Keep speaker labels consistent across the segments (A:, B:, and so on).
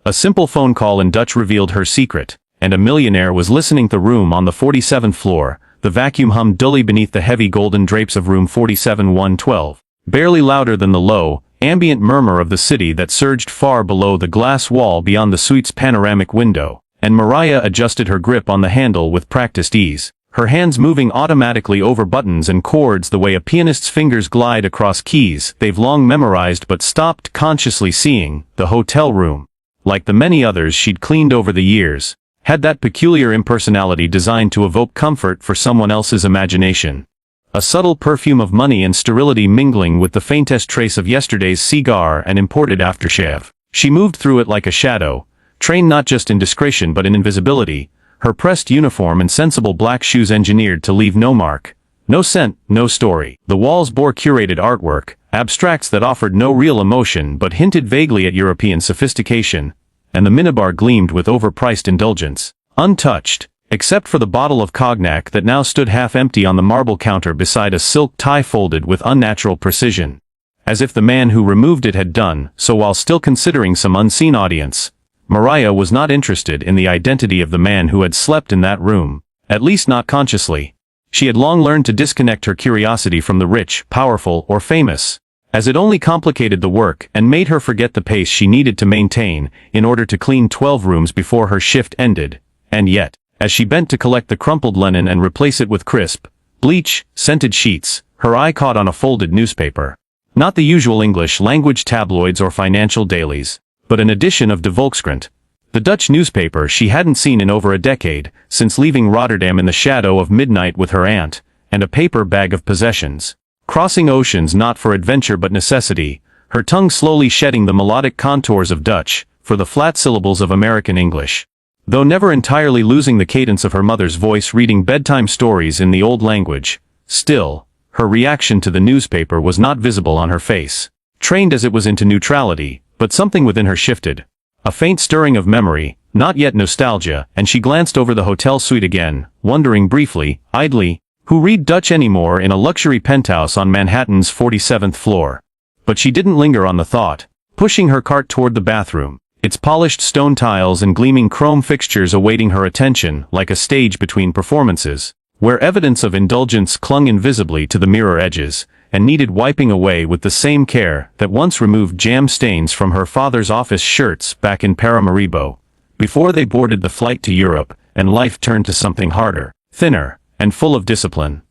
A: A simple phone call in Dutch revealed her secret, and a millionaire was listening the room on the 47th floor. The vacuum hummed dully beneath the heavy golden drapes of room 47-112, barely louder than the low, ambient murmur of the city that surged far below the glass wall beyond the suite's panoramic window, and Mariah adjusted her grip on the handle with practiced ease, her hands moving automatically over buttons and chords the way a pianist's fingers glide across keys they've long memorized but stopped consciously seeing. The hotel room, like the many others she'd cleaned over the years, had that peculiar impersonality designed to evoke comfort for someone else's imagination. A subtle perfume of money and sterility mingling with the faintest trace of yesterday's cigar and imported aftershave. She moved through it like a shadow, trained not just in discretion but in invisibility, her pressed uniform and sensible black shoes engineered to leave no mark, no scent, no story. The walls bore curated artwork, abstracts that offered no real emotion but hinted vaguely at European sophistication, and the minibar gleamed with overpriced indulgence, untouched, except for the bottle of cognac that now stood half empty on the marble counter beside a silk tie folded with unnatural precision, as if the man who removed it had done so while still considering some unseen audience. Mariah was not interested in the identity of the man who had slept in that room, at least not consciously. She had long learned to disconnect her curiosity from the rich, powerful, or famous, as it only complicated the work and made her forget the pace she needed to maintain in order to clean 12 rooms before her shift ended. And yet, as she bent to collect the crumpled linen and replace it with crisp, bleach-scented sheets, her eye caught on a folded newspaper. Not the usual English-language tabloids or financial dailies, but an edition of De Volkskrant, the Dutch newspaper she hadn't seen in over a decade, since leaving Rotterdam in the shadow of midnight with her aunt, and a paper bag of possessions. Crossing oceans not for adventure but necessity, her tongue slowly shedding the melodic contours of Dutch, for the flat syllables of American English. Though never entirely losing the cadence of her mother's voice reading bedtime stories in the old language, still, her reaction to the newspaper was not visible on her face. Trained as it was into neutrality, but something within her shifted. A faint stirring of memory, not yet nostalgia, and she glanced over the hotel suite again, wondering briefly, idly, who read Dutch anymore in a luxury penthouse on Manhattan's 47th floor. But she didn't linger on the thought, pushing her cart toward the bathroom, its polished stone tiles and gleaming chrome fixtures awaiting her attention like a stage between performances, where evidence of indulgence clung invisibly to the mirror edges, and needed wiping away with the same care that once removed jam stains from her father's office shirts back in Paramaribo, before they boarded the flight to Europe, and life turned to something harder, thinner, and full of discipline.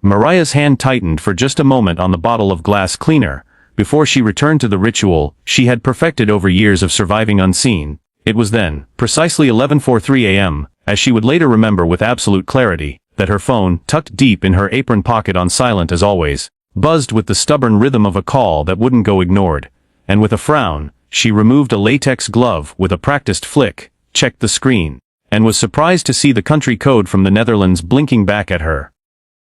A: Mariah's hand tightened for just a moment on the bottle of glass cleaner, before she returned to the ritual she had perfected over years of surviving unseen. It was then, precisely 11:43 a.m., as she would later remember with absolute clarity, that her phone, tucked deep in her apron pocket on silent as always, buzzed with the stubborn rhythm of a call that wouldn't go ignored, and with a frown, she removed a latex glove with a practiced flick, checked the screen, and was surprised to see the country code from the Netherlands blinking back at her.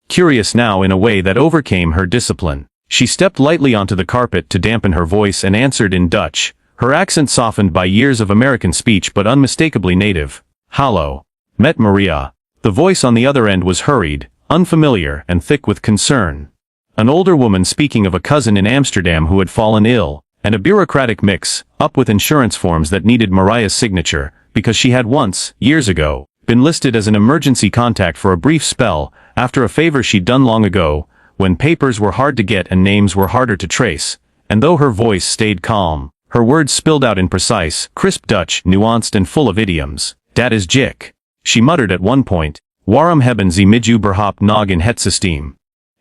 A: Curious now in a way that overcame her discipline, she stepped lightly onto the carpet to dampen her voice and answered in Dutch, her accent softened by years of American speech but unmistakably native. "Hallo, met Maria." The voice on the other end was hurried, unfamiliar, and thick with concern. An older woman speaking of a cousin in Amsterdam who had fallen ill, and a bureaucratic mix, up with insurance forms that needed Mariah's signature, because she had once, years ago, been listed as an emergency contact for a brief spell, after a favor she'd done long ago, when papers were hard to get and names were harder to trace, and though her voice stayed calm, her words spilled out in precise, crisp Dutch, nuanced and full of idioms. "Dat is Jik," she muttered at one point, "Waarom hebben ze mij überhaupt nog in het systeem?"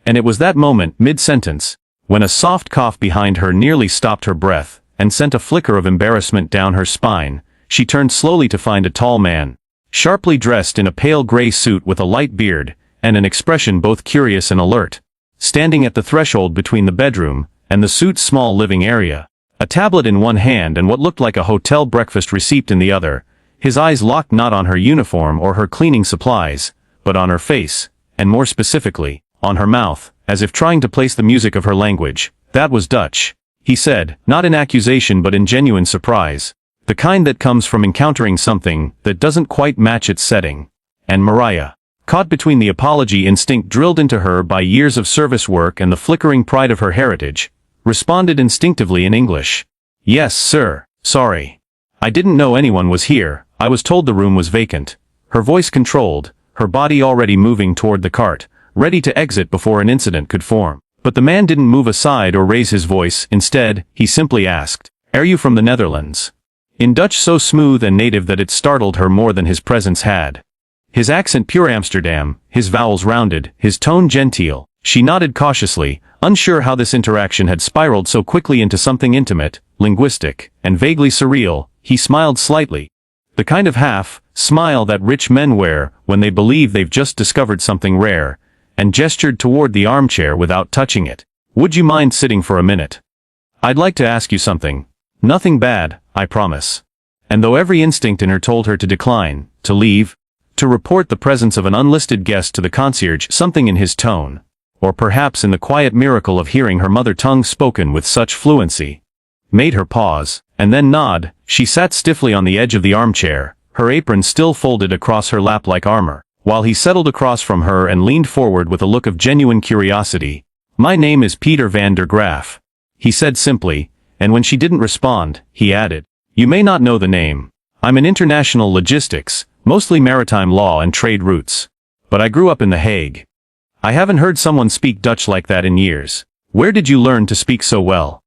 A: And it was that moment, mid-sentence, when a soft cough behind her nearly stopped her breath, and sent a flicker of embarrassment down her spine. She turned slowly to find a tall man, sharply dressed in a pale gray suit with a light beard, and an expression both curious and alert, standing at the threshold between the bedroom and the suite's small living area, a tablet in one hand and what looked like a hotel breakfast receipt in the other, his eyes locked not on her uniform or her cleaning supplies, but on her face, and more specifically, on her mouth, as if trying to place the music of her language. "That was Dutch," he said, not in accusation but in genuine surprise, the kind that comes from encountering something that doesn't quite match its setting. And Mariah, caught between the apology instinct drilled into her by years of service work and the flickering pride of her heritage, responded instinctively in English. "Yes, sir, sorry. I didn't know anyone was here, I was told the room was vacant. Her voice controlled, her body already moving toward the cart, ready to exit before an incident could form. But the man didn't move aside or raise his voice, instead, he simply asked, "Are you from the Netherlands?" In Dutch so smooth and native that it startled her more than his presence had. His accent pure Amsterdam, his vowels rounded, his tone genteel. She nodded cautiously, unsure how this interaction had spiraled so quickly into something intimate, linguistic, and vaguely surreal. He smiled slightly. The kind of half-smile that rich men wear when they believe they've just discovered something rare, and gestured toward the armchair without touching it. "Would you mind sitting for a minute? I'd like to ask you something. Nothing bad, I promise." And though every instinct in her told her to decline, to leave, to report the presence of an unlisted guest to the concierge, something in his tone, or perhaps in the quiet miracle of hearing her mother tongue spoken with such fluency, made her pause, and then nod. She sat stiffly on the edge of the armchair, her apron still folded across her lap like armor, while he settled across from her and leaned forward with a look of genuine curiosity. "My name is Peter van der Graaf," he said simply, and when she didn't respond, he added, "You may not know the name. I'm in international logistics, mostly maritime law and trade routes. But I grew up in The Hague. I haven't heard someone speak Dutch like that in years. Where did you learn to speak so well?"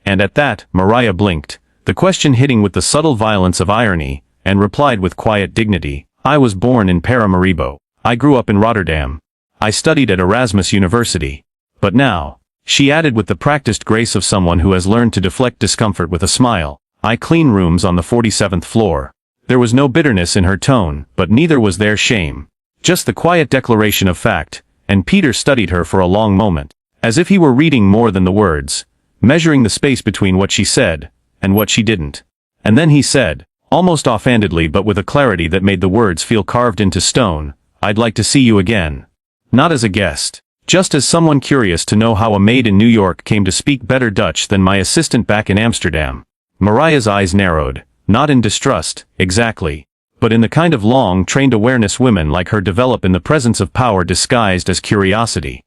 A: And at that, Mariah blinked, the question hitting with the subtle violence of irony, and replied with quiet dignity, "I was born in Paramaribo. I grew up in Rotterdam. I studied at Erasmus University. But now," she added with the practiced grace of someone who has learned to deflect discomfort with a smile, "I clean rooms on the 47th floor. There was no bitterness in her tone, but neither was there shame. Just the quiet declaration of fact, and Peter studied her for a long moment, as if he were reading more than the words, measuring the space between what she said, and what she didn't. And then he said, almost offhandedly but with a clarity that made the words feel carved into stone, "I'd like to see you again. Not as a guest. Just as someone curious to know how a maid in New York came to speak better Dutch than my assistant back in Amsterdam." Mariah's eyes narrowed, not in distrust, exactly, but in the kind of long, trained awareness women like her develop in the presence of power disguised as curiosity.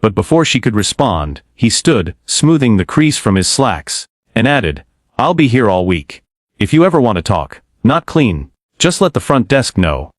A: But before she could respond, he stood, smoothing the crease from his slacks, and added, "I'll be here all week. If you ever want to talk, not clean, just let the front desk know.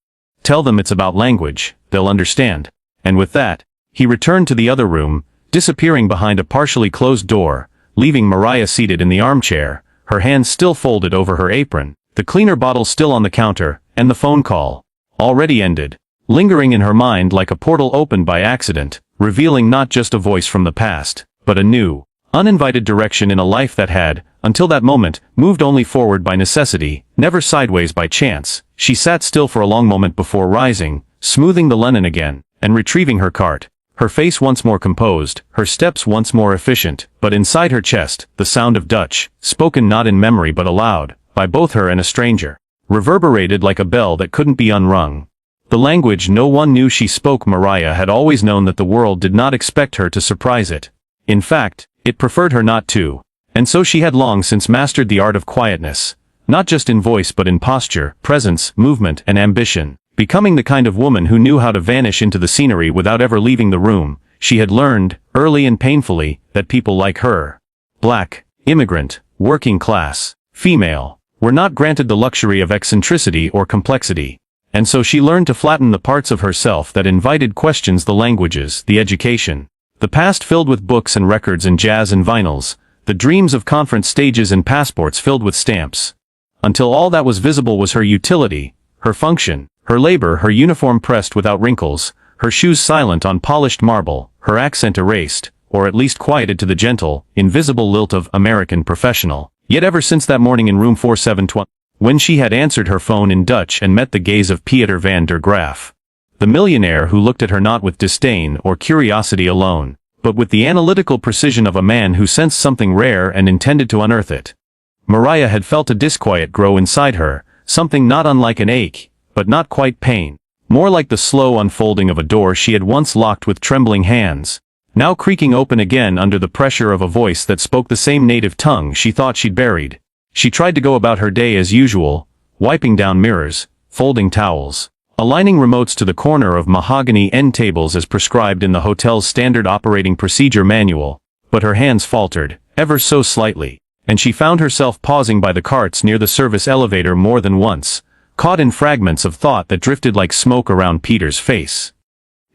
A: Tell them it's about language, they'll understand." And with that, he returned to the other room, disappearing behind a partially closed door, leaving Mariah seated in the armchair, her hands still folded over her apron, the cleaner bottle still on the counter, and the phone call, already ended, lingering in her mind like a portal opened by accident, revealing not just a voice from the past, but a new, uninvited direction in a life that had, until that moment, moved only forward by necessity, never sideways by chance. She sat still for a long moment before rising, smoothing the linen again, and retrieving her cart, her face once more composed, her steps once more efficient, but inside her chest, the sound of Dutch, spoken not in memory but aloud, by both her and a stranger, reverberated like a bell that couldn't be unrung. The language no one knew she spoke. Mariah had always known that the world did not expect her to surprise it. In fact, it preferred her not to, and so she had long since mastered the art of quietness, not just in voice but in posture, presence, movement, and ambition. Becoming the kind of woman who knew how to vanish into the scenery without ever leaving the room, she had learned, early and painfully, that people like her, black, immigrant, working class, female, were not granted the luxury of eccentricity or complexity. And so she learned to flatten the parts of herself that invited questions: the languages, the education, the past filled with books and records and jazz and vinyls, the dreams of conference stages and passports filled with stamps. Until all that was visible was her utility, her function, her labor, her uniform pressed without wrinkles, her shoes silent on polished marble, her accent erased, or at least quieted to the gentle, invisible lilt of American professional. Yet ever since that morning in room 4720, when she had answered her phone in Dutch and met the gaze of Peter van der Graaf, the millionaire who looked at her not with disdain or curiosity alone, but with the analytical precision of a man who sensed something rare and intended to unearth it. Mariah had felt a disquiet grow inside her, something not unlike an ache, but not quite pain, more like the slow unfolding of a door she had once locked with trembling hands, now creaking open again under the pressure of a voice that spoke the same native tongue she thought she'd buried. She tried to go about her day as usual, wiping down mirrors, folding towels, aligning remotes to the corner of mahogany end tables as prescribed in the hotel's standard operating procedure manual, but her hands faltered, ever so slightly, and she found herself pausing by the carts near the service elevator more than once, caught in fragments of thought that drifted like smoke around Peter's face.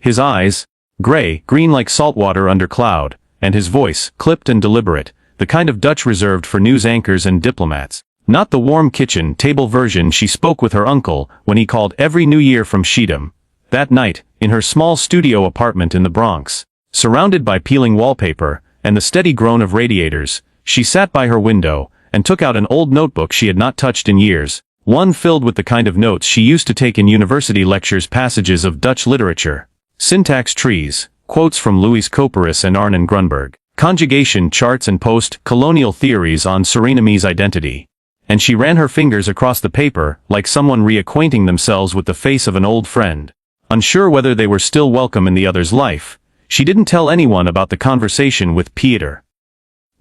A: His eyes, green like salt water under cloud, and his voice, clipped and deliberate, the kind of Dutch reserved for news anchors and diplomats. Not the warm kitchen table version she spoke with her uncle when he called every New Year from Schiedam. That night, in her small studio apartment in the Bronx, surrounded by peeling wallpaper and the steady groan of radiators, she sat by her window and took out an old notebook she had not touched in years, one filled with the kind of notes she used to take in university lectures, passages of Dutch literature, syntax trees, quotes from Louis Couperus and Arnon Grunberg, conjugation charts and post-colonial theories on Surinamese identity. And she ran her fingers across the paper like someone reacquainting themselves with the face of an old friend. Unsure whether they were still welcome in the other's life, she didn't tell anyone about the conversation with Peter.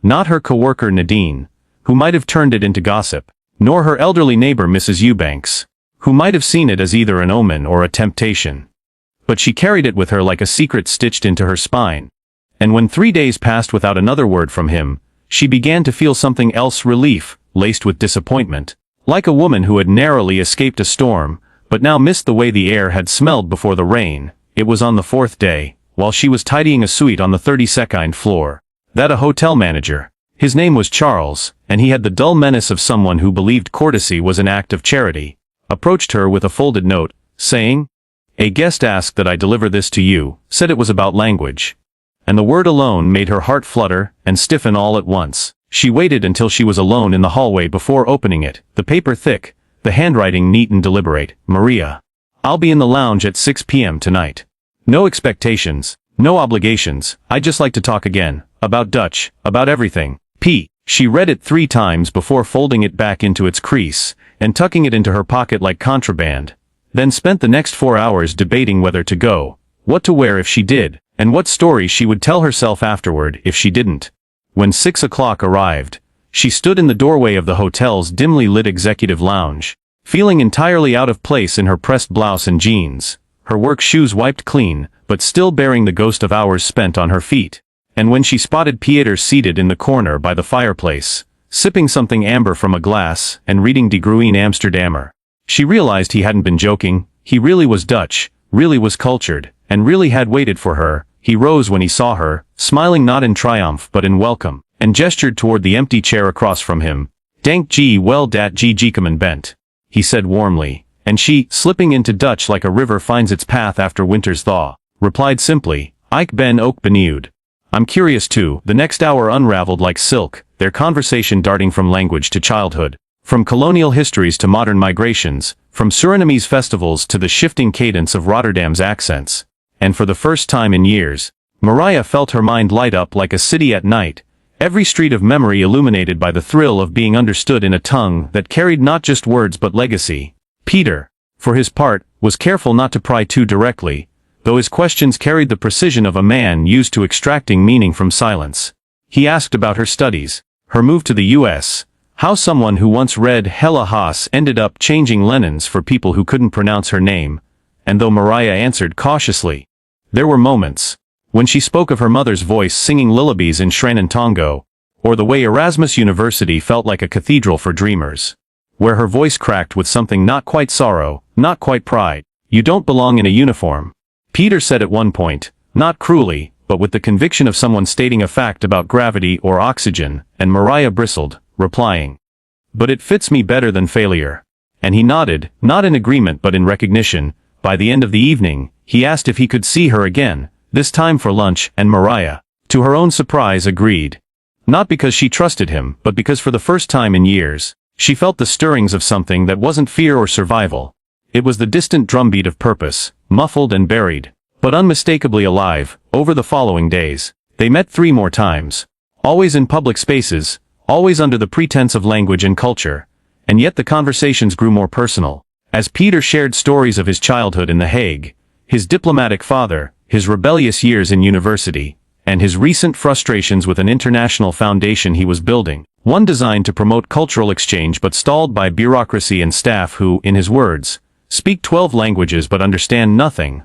A: Not her coworker Nadine, who might have turned it into gossip, nor her elderly neighbor Mrs. Eubanks, who might have seen it as either an omen or a temptation. But she carried it with her like a secret stitched into her spine. And when 3 days passed without another word from him, she began to feel something else, relief, laced with disappointment. Like a woman who had narrowly escaped a storm, but now missed the way the air had smelled before the rain. It was on the 4th day, while she was tidying a suite on the 32nd floor, that a hotel manager, his name was Charles, and he had the dull menace of someone who believed courtesy was an act of charity, approached her with a folded note, saying, "A guest asked that I deliver this to you, said it was about language." And the word alone made her heart flutter and stiffen all at once. She waited until she was alone in the hallway before opening it, the paper thick, the handwriting neat and deliberate. "Maria. I'll be in the lounge at 6 p.m. tonight. No expectations, no obligations, I'd just like to talk again, about Dutch, about everything. P." She read it 3 times before folding it back into its crease, and tucking it into her pocket like contraband, then spent the next 4 hours debating whether to go, what to wear if she did, and what story she would tell herself afterward if she didn't. When 6 o'clock arrived, she stood in the doorway of the hotel's dimly lit executive lounge, feeling entirely out of place in her pressed blouse and jeans, her work shoes wiped clean, but still bearing the ghost of hours spent on her feet. And when she spotted Pieter seated in the corner by the fireplace, sipping something amber from a glass and reading De Groene Amsterdammer, she realized he hadn't been joking. He really was Dutch, really was cultured, and really had waited for her. He rose when he saw her, smiling not in triumph but in welcome, and gestured toward the empty chair across from him. "Dank je wel dat je gekomen bent," he said warmly, and she, slipping into Dutch like a river finds its path after winter's thaw, replied simply, "Ik ben ook benieuwd." "I'm curious too." The next hour unraveled like silk, their conversation darting from language to childhood, from colonial histories to modern migrations, from Surinamese festivals to the shifting cadence of Rotterdam's accents. And for the first time in years, Maria felt her mind light up like a city at night, every street of memory illuminated by the thrill of being understood in a tongue that carried not just words but legacy. Peter, for his part, was careful not to pry too directly, though his questions carried the precision of a man used to extracting meaning from silence. He asked about her studies, her move to the U.S., how someone who once read Hella Haas ended up changing Lenin's for people who couldn't pronounce her name, and though Maria answered cautiously, there were moments when she spoke of her mother's voice singing lullabies in Sranan Tongo, or the way Erasmus University felt like a cathedral for dreamers, where her voice cracked with something not quite sorrow, not quite pride. "You don't belong in a uniform," Peter said at one point, not cruelly, but with the conviction of someone stating a fact about gravity or oxygen, and Maria bristled, replying, "But it fits me better than failure." And he nodded, not in agreement but in recognition. By the end of the evening, he asked if he could see her again, this time for lunch, and Maria, to her own surprise, agreed. Not because she trusted him, but because for the first time in years, she felt the stirrings of something that wasn't fear or survival. It was the distant drumbeat of purpose, muffled and buried, but unmistakably alive. Over the following days, they met 3 more times, always in public spaces, always under the pretense of language and culture, and yet the conversations grew more personal. As Peter shared stories of his childhood in The Hague, his diplomatic father, his rebellious years in university, and his recent frustrations with an international foundation he was building, one designed to promote cultural exchange but stalled by bureaucracy and staff who, in his words, speak 12 languages but understand nothing.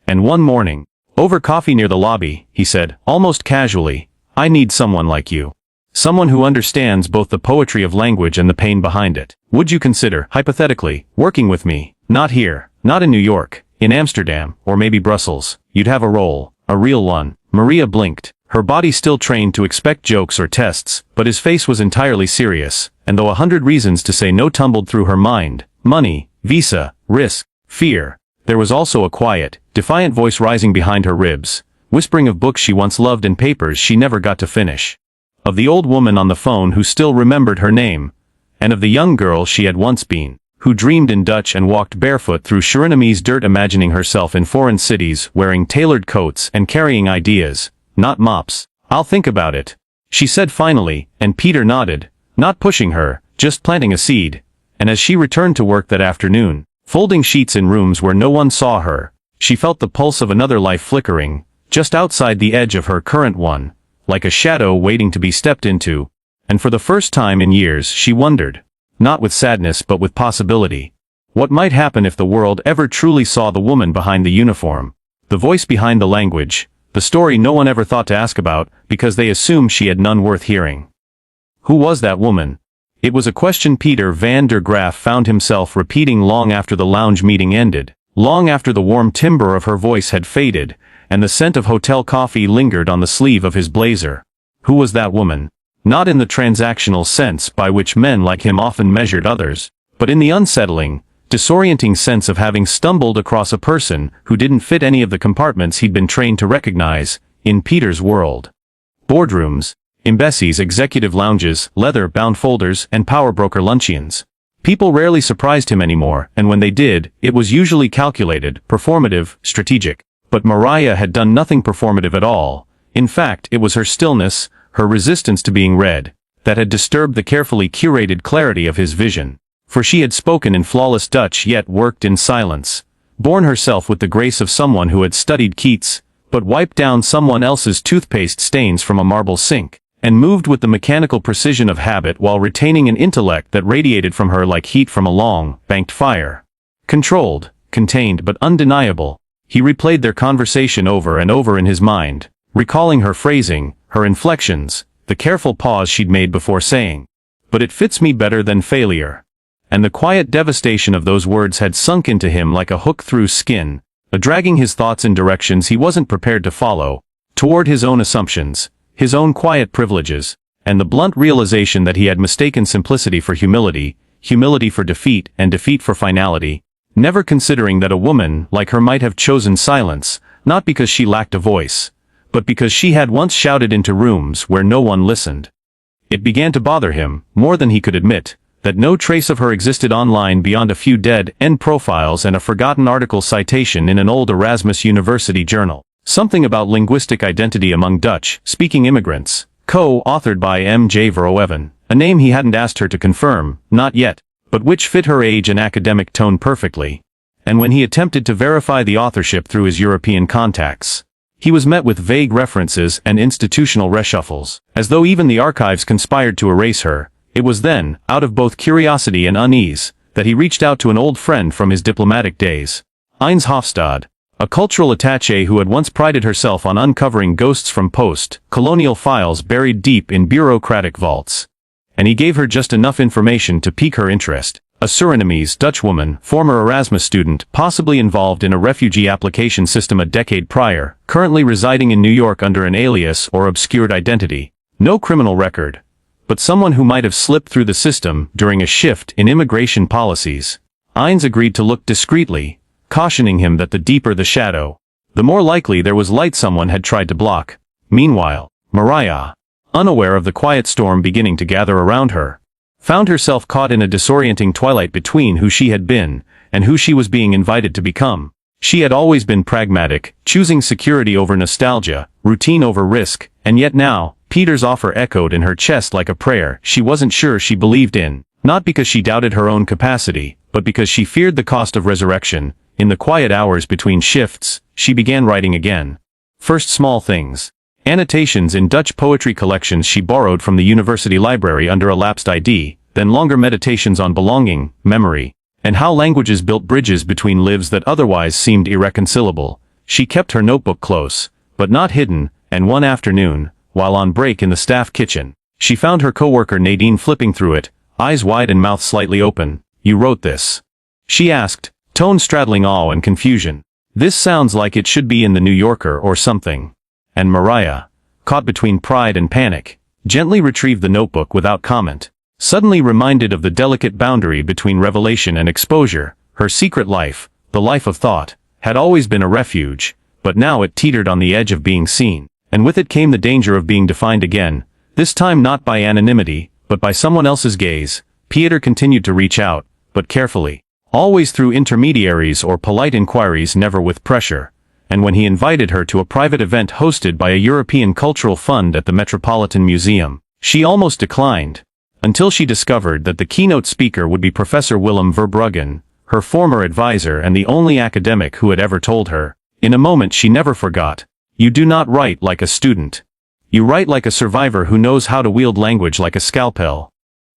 A: And one morning, over coffee near the lobby, he said, almost casually, "I need someone like you. Someone who understands both the poetry of language and the pain behind it. Would you consider, hypothetically, working with me? Not here, not in New York, in Amsterdam, or maybe Brussels. You'd have a role, a real one. Maria blinked, her body still trained to expect jokes or tests, but his face was entirely serious, and though 100 reasons to say no tumbled through her mind, money, visa, risk, fear, there was also a quiet, defiant voice rising behind her ribs, whispering of books she once loved and papers she never got to finish. Of the old woman on the phone who still remembered her name, and of the young girl she had once been, who dreamed in Dutch and walked barefoot through Surinamese dirt, imagining herself in foreign cities wearing tailored coats and carrying ideas, not mops. I'll think about it, she said finally, and Peter nodded, not pushing her, just planting a seed. And as she returned to work that afternoon, folding sheets in rooms where no one saw her, she felt the pulse of another life flickering, just outside the edge of her current one, like a shadow waiting to be stepped into, and for the first time in years she wondered, not with sadness but with possibility, what might happen if the world ever truly saw the woman behind the uniform, the voice behind the language, the story no one ever thought to ask about because they assumed she had none worth hearing. Who was that woman? It was a question Peter van der Graaf found himself repeating long after the lounge meeting ended, long after the warm timbre of her voice had faded, and the scent of hotel coffee lingered on the sleeve of his blazer. Who was that woman? Not in the transactional sense by which men like him often measured others, but in the unsettling, disorienting sense of having stumbled across a person who didn't fit any of the compartments he'd been trained to recognize, in Peter's world. Boardrooms, embassies, executive lounges, leather-bound folders, and power broker luncheons. People rarely surprised him anymore, and when they did, it was usually calculated, performative, strategic. But Mariah had done nothing performative at all. In fact, it was her stillness, her resistance to being read, that had disturbed the carefully curated clarity of his vision. For she had spoken in flawless Dutch yet worked in silence, borne herself with the grace of someone who had studied Keats, but wiped down someone else's toothpaste stains from a marble sink, and moved with the mechanical precision of habit while retaining an intellect that radiated from her like heat from a long, banked fire. Controlled, contained but undeniable. He replayed their conversation over and over in his mind, recalling her phrasing, her inflections, the careful pause she'd made before saying, "But it fits me better than failure." And the quiet devastation of those words had sunk into him like a hook through skin, dragging his thoughts in directions he wasn't prepared to follow, toward his own assumptions, his own quiet privileges, and the blunt realization that he had mistaken simplicity for humility, humility for defeat, and defeat for finality. Never considering that a woman like her might have chosen silence, not because she lacked a voice, but because she had once shouted into rooms where no one listened. It began to bother him, more than he could admit, that no trace of her existed online beyond a few dead-end profiles and a forgotten article citation in an old Erasmus University journal. Something about linguistic identity among Dutch-speaking immigrants, co-authored by M.J. Verhoeven, a name he hadn't asked her to confirm, not yet, but which fit her age and academic tone perfectly. And when he attempted to verify the authorship through his European contacts, he was met with vague references and institutional reshuffles, as though even the archives conspired to erase her. It was then, out of both curiosity and unease, that he reached out to an old friend from his diplomatic days, Ines Hofstad, a cultural attaché who had once prided herself on uncovering ghosts from post-colonial files buried deep in bureaucratic vaults. And he gave her just enough information to pique her interest. A Surinamese Dutch woman, former Erasmus student, possibly involved in a refugee application system a decade prior, currently residing in New York under an alias or obscured identity. No criminal record, but someone who might have slipped through the system during a shift in immigration policies. Ines agreed to look discreetly, cautioning him that the deeper the shadow, the more likely there was light someone had tried to block. Meanwhile, Mariah, unaware of the quiet storm beginning to gather around her, found herself caught in a disorienting twilight between who she had been and who she was being invited to become. She had always been pragmatic, choosing security over nostalgia, routine over risk, and yet now, Peter's offer echoed in her chest like a prayer she wasn't sure she believed in, not because she doubted her own capacity, but because she feared the cost of resurrection. In the quiet hours between shifts, she began writing again. First small things. Annotations in Dutch poetry collections she borrowed from the university library under a lapsed ID, then longer meditations on belonging, memory, and how languages built bridges between lives that otherwise seemed irreconcilable. She kept her notebook close, but not hidden, and one afternoon, while on break in the staff kitchen, She found her coworker Nadine flipping through it, eyes wide and mouth slightly open. "You wrote this?" she asked, tone straddling awe and confusion. "This sounds like it should be in the New Yorker or something." And Mariah, caught between pride and panic, gently retrieved the notebook without comment. Suddenly reminded of the delicate boundary between revelation and exposure, her secret life, the life of thought, had always been a refuge, but now it teetered on the edge of being seen, and with it came the danger of being defined again, this time not by anonymity, but by someone else's gaze. Pieter continued to reach out, but carefully, always through intermediaries or polite inquiries, never with pressure, and when he invited her to a private event hosted by a European Cultural Fund at the Metropolitan Museum, she almost declined, until she discovered that the keynote speaker would be Professor Willem Verbruggen, her former advisor and the only academic who had ever told her, in a moment she never forgot, "You do not write like a student. You write like a survivor who knows how to wield language like a scalpel."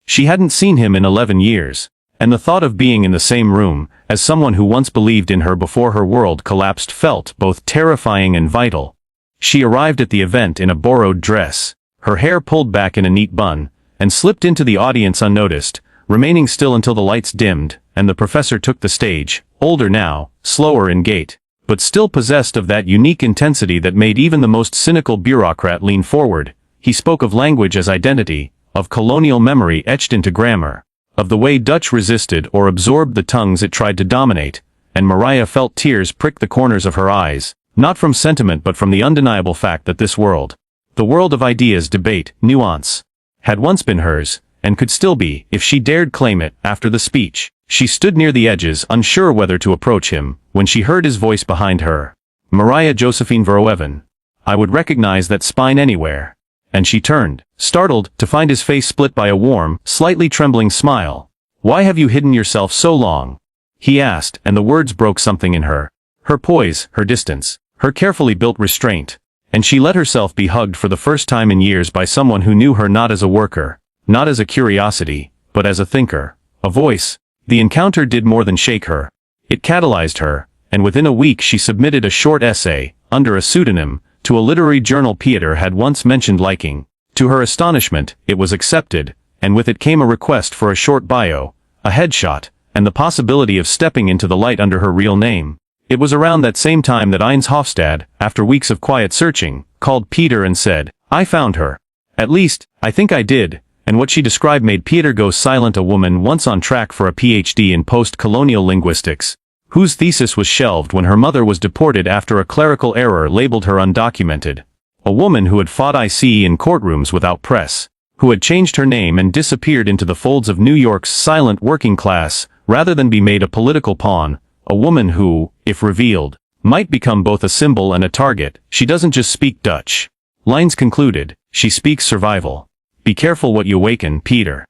A: She hadn't seen him in 11 years, and the thought of being in the same room as someone who once believed in her before her world collapsed felt both terrifying and vital. She arrived at the event in a borrowed dress, her hair pulled back in a neat bun, and slipped into the audience unnoticed, remaining still until the lights dimmed, and the professor took the stage, older now, slower in gait, but still possessed of that unique intensity that made even the most cynical bureaucrat lean forward. He spoke of language as identity, of colonial memory etched into grammar, of the way Dutch resisted or absorbed the tongues it tried to dominate, and Mariah felt tears prick the corners of her eyes, not from sentiment but from the undeniable fact that this world, the world of ideas, debate, nuance, had once been hers, and could still be, if she dared claim it. After the speech, she stood near the edges, unsure whether to approach him, when she heard his voice behind her. "Mariah Josephine Verhoeven. I would recognize that spine anywhere." And she turned, startled, to find his face split by a warm, slightly trembling smile. "Why have you hidden yourself so long?" he asked, and the words broke something in her. Her poise, her distance, her carefully built restraint. And she let herself be hugged for the first time in years by someone who knew her not as a worker, not as a curiosity, but as a thinker, a voice. The encounter did more than shake her. It catalyzed her, and within a week she submitted a short essay, under a pseudonym, to a literary journal Pieter had once mentioned liking. To her astonishment, it was accepted, and with it came a request for a short bio, a headshot, and the possibility of stepping into the light under her real name. It was around that same time that Ines Hofstad, after weeks of quiet searching, called Pieter and said, "I found her. At least, I think I did," and what she described made Pieter go silent. A woman once on track for a PhD in post-colonial linguistics, whose thesis was shelved when her mother was deported after a clerical error labeled her undocumented. A woman who had fought ICE in courtrooms without press, who had changed her name and disappeared into the folds of New York's silent working class, rather than be made a political pawn. A woman who, if revealed, might become both a symbol and a target. She doesn't just speak Dutch. Lines concluded, she speaks survival. Be careful what you awaken, Pieter.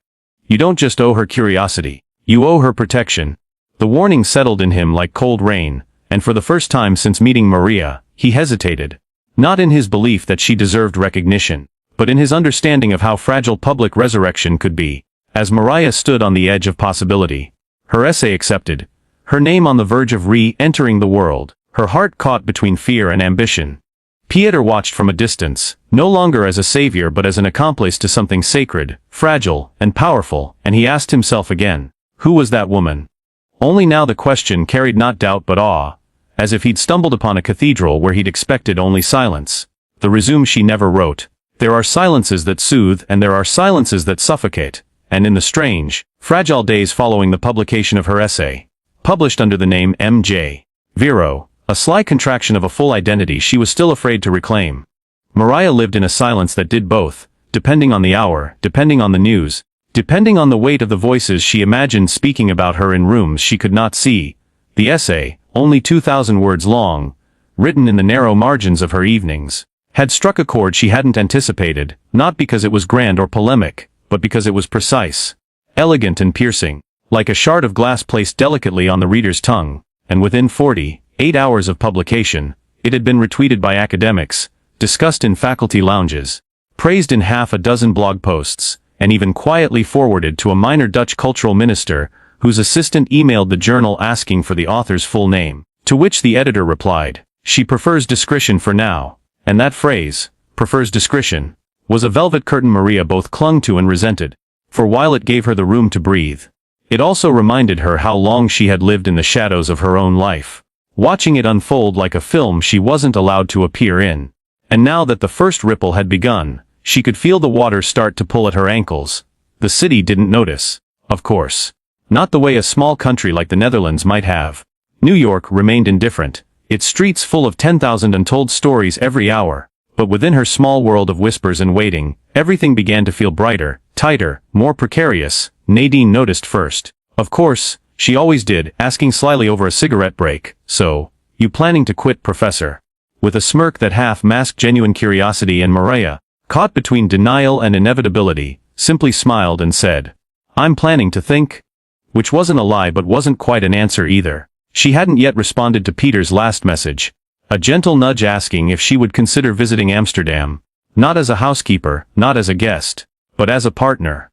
A: You don't just owe her curiosity, you owe her protection. The warning settled in him like cold rain, and for the first time since meeting Maria, he hesitated. Not in his belief that she deserved recognition, but in his understanding of how fragile public resurrection could be. As Maria stood on the edge of possibility, her essay accepted, her name on the verge of re-entering the world, her heart caught between fear and ambition. Pieter watched from a distance, no longer as a savior but as an accomplice to something sacred, fragile, and powerful, and he asked himself again, who was that woman? Only now the question carried not doubt but awe, as if he'd stumbled upon a cathedral where he'd expected only silence. The resume she never wrote. There are silences that soothe and there are silences that suffocate, and in the strange, fragile days following the publication of her essay, published under the name M.J. Vero, a sly contraction of a full identity she was still afraid to reclaim. Maria lived in a silence that did both, depending on the hour, depending on the news, depending on the weight of the voices she imagined speaking about her in rooms she could not see. The essay, only 2,000 words long, written in the narrow margins of her evenings, had struck a chord she hadn't anticipated, not because it was grand or polemic, but because it was precise, elegant and piercing, like a shard of glass placed delicately on the reader's tongue, and within 48 hours of publication, it had been retweeted by academics, discussed in faculty lounges, praised in half a dozen blog posts, and even quietly forwarded to a minor Dutch cultural minister, whose assistant emailed the journal asking for the author's full name, to which the editor replied, "She prefers discretion for now," and that phrase, "prefers discretion," was a velvet curtain Maria both clung to and resented. For while it gave her the room to breathe, it also reminded her how long she had lived in the shadows of her own life, watching it unfold like a film she wasn't allowed to appear in. And now that the first ripple had begun, she could feel the water start to pull at her ankles. The city didn't notice, of course. Not the way a small country like the Netherlands might have. New York remained indifferent, its streets full of 10,000 untold stories every hour. But within her small world of whispers and waiting, everything began to feel brighter, tighter, more precarious. Nadine noticed first. Of course, she always did, asking slyly over a cigarette break, "So, you planning to quit, Professor?" With a smirk that half masked genuine curiosity, and Maria, caught between denial and inevitability, simply smiled and said, "I'm planning to think." Which wasn't a lie but wasn't quite an answer either. She hadn't yet responded to Peter's last message. A gentle nudge asking if she would consider visiting Amsterdam. Not as a housekeeper, not as a guest, but as a partner.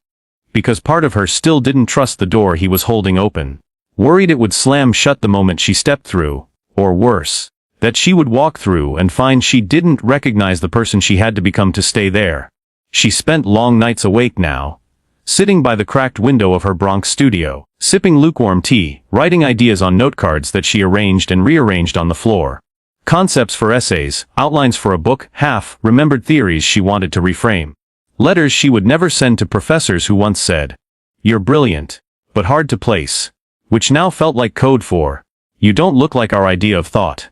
A: Because part of her still didn't trust the door he was holding open. Worried it would slam shut the moment she stepped through, or worse, that she would walk through and find she didn't recognize the person she had to become to stay there. She spent long nights awake now, sitting by the cracked window of her Bronx studio, sipping lukewarm tea, writing ideas on notecards that she arranged and rearranged on the floor. Concepts for essays, outlines for a book, half-remembered theories she wanted to reframe. Letters she would never send to professors who once said, "You're brilliant, but hard to place." Which now felt like code for, "You don't look like our idea of thought."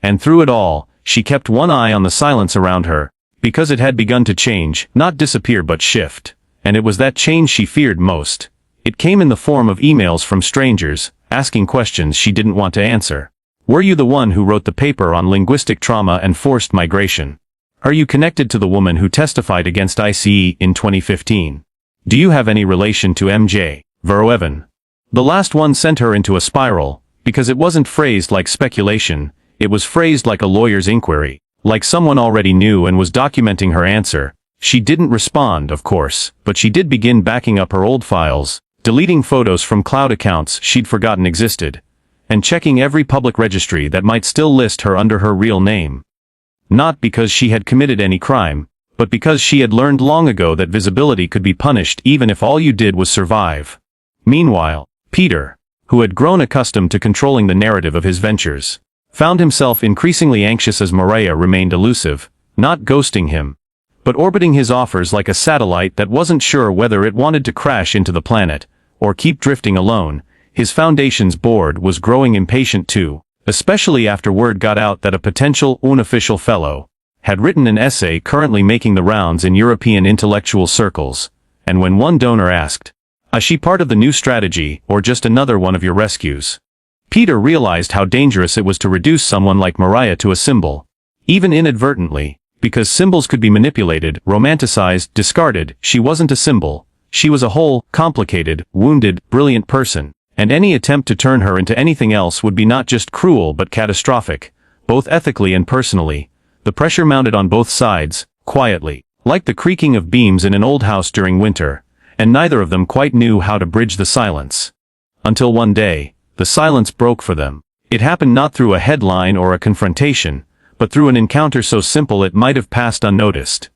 A: And through it all, she kept one eye on the silence around her, because it had begun to change, not disappear but shift. And it was that change she feared most. It came in the form of emails from strangers, asking questions she didn't want to answer. Were you the one who wrote the paper on linguistic trauma and forced migration? Are you connected to the woman who testified against ICE in 2015? Do you have any relation to MJ Verhoeven? The last one sent her into a spiral, because it wasn't phrased like speculation, it was phrased like a lawyer's inquiry, like someone already knew and was documenting her answer. She didn't respond, of course, but she did begin backing up her old files, deleting photos from cloud accounts she'd forgotten existed, and checking every public registry that might still list her under her real name. Not because she had committed any crime, but because she had learned long ago that visibility could be punished even if all you did was survive. Meanwhile, Peter, who had grown accustomed to controlling the narrative of his ventures, found himself increasingly anxious as Maria remained elusive, not ghosting him, but orbiting his offers like a satellite that wasn't sure whether it wanted to crash into the planet, or keep drifting alone. His Foundation's board was growing impatient too, especially after word got out that a potential unofficial fellow had written an essay currently making the rounds in European intellectual circles, and when one donor asked, "Is she part of the new strategy or just another one of your rescues?" Peter realized how dangerous it was to reduce someone like Maria to a symbol, even inadvertently, because symbols could be manipulated, romanticized, discarded. She wasn't a symbol, she was a whole, complicated, wounded, brilliant person. And any attempt to turn her into anything else would be not just cruel but catastrophic, both ethically and personally. The pressure mounted on both sides, quietly, like the creaking of beams in an old house during winter, and neither of them quite knew how to bridge the silence. Until one day, the silence broke for them. It happened not through a headline or a confrontation, but through an encounter so simple it might have passed unnoticed.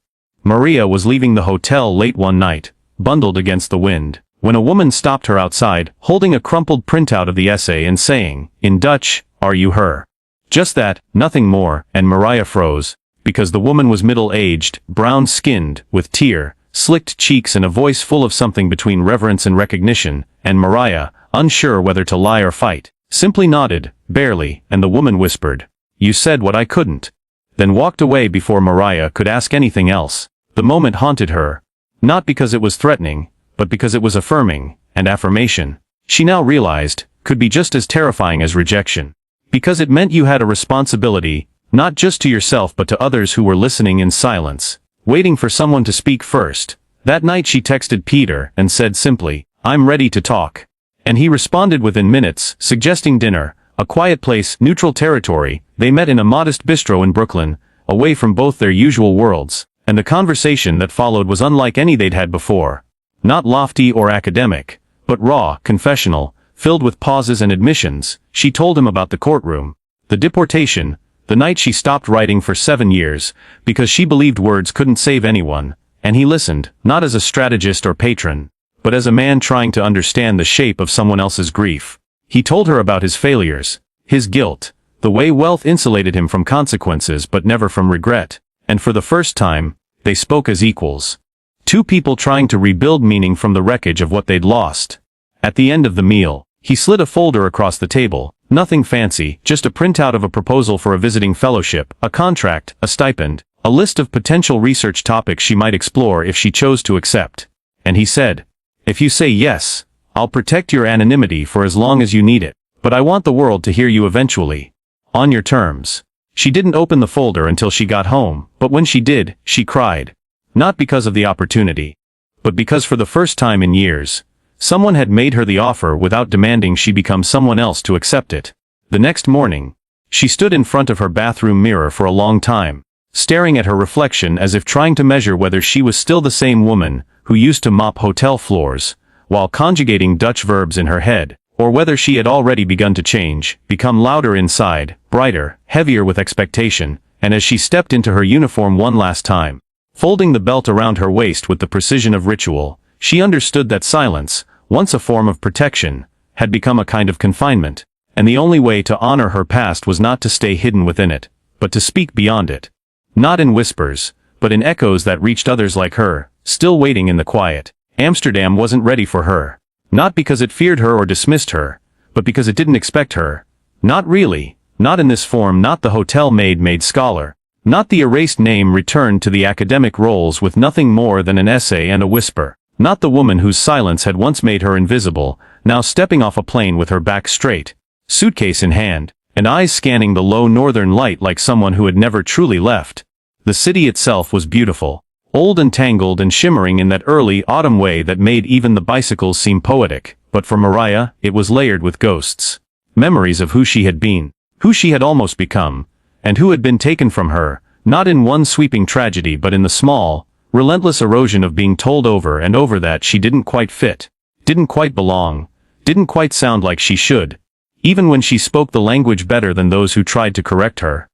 A: Maria was leaving the hotel late one night, bundled against the wind, when a woman stopped her outside, holding a crumpled printout of the essay and saying, in Dutch, "Are you her?" Just that, nothing more, and Maria froze, because the woman was middle-aged, brown-skinned, with tear-slicked cheeks and a voice full of something between reverence and recognition, and Maria, unsure whether to lie or fight, simply nodded, barely, and the woman whispered, "You said what I couldn't," then walked away before Maria could ask anything else. The moment haunted her, not because it was threatening, but because it was affirming, and affirmation, she now realized, could be just as terrifying as rejection. Because it meant you had a responsibility, not just to yourself but to others who were listening in silence, waiting for someone to speak first. That night she texted Peter and said simply, "I'm ready to talk." And he responded within minutes, suggesting dinner, a quiet place, neutral territory. They met in a modest bistro in Brooklyn, away from both their usual worlds, and the conversation that followed was unlike any they'd had before. Not lofty or academic, but raw, confessional, filled with pauses and admissions. She told him about the courtroom, the deportation, the night she stopped writing for 7 years, because she believed words couldn't save anyone, And he listened, not as a strategist or patron, but as a man trying to understand the shape of someone else's grief. He told her about his failures, his guilt, the way wealth insulated him from consequences but never from regret. And for the first time, they spoke as equals. Two people trying to rebuild meaning from the wreckage of what they'd lost. At the end of the meal, he slid a folder across the table, nothing fancy, just a printout of a proposal for a visiting fellowship, a contract, a stipend, a list of potential research topics she might explore if she chose to accept. And he said, "If you say yes, I'll protect your anonymity for as long as you need it, but I want the world to hear you eventually. On your terms." She didn't open the folder until she got home, but when she did, she cried. Not because of the opportunity, but because for the first time in years, someone had made her the offer without demanding she become someone else to accept it. The next morning, she stood in front of her bathroom mirror for a long time, staring at her reflection as if trying to measure whether she was still the same woman who used to mop hotel floors, while conjugating Dutch verbs in her head, or whether she had already begun to change, become louder inside, brighter, heavier with expectation. And as she stepped into her uniform one last time, folding the belt around her waist with the precision of ritual, she understood that silence, once a form of protection, had become a kind of confinement, and the only way to honor her past was not to stay hidden within it, but to speak beyond it. Not in whispers, but in echoes that reached others like her, still waiting in the quiet. Amsterdam wasn't ready for her. Not because it feared her or dismissed her, but because it didn't expect her. Not really, not in this form, not the hotel maid scholar. Not the erased name returned to the academic rolls with nothing more than an essay and a whisper. Not the woman whose silence had once made her invisible, now stepping off a plane with her back straight, suitcase in hand, and eyes scanning the low northern light like someone who had never truly left. The city itself was beautiful, old and tangled and shimmering in that early autumn way that made even the bicycles seem poetic, but for Mariah, it was layered with ghosts. Memories of who she had been, who she had almost become, and who had been taken from her, not in one sweeping tragedy but in the small, relentless erosion of being told over and over that she didn't quite fit, didn't quite belong, didn't quite sound like she should, even when she spoke the language better than those who tried to correct her.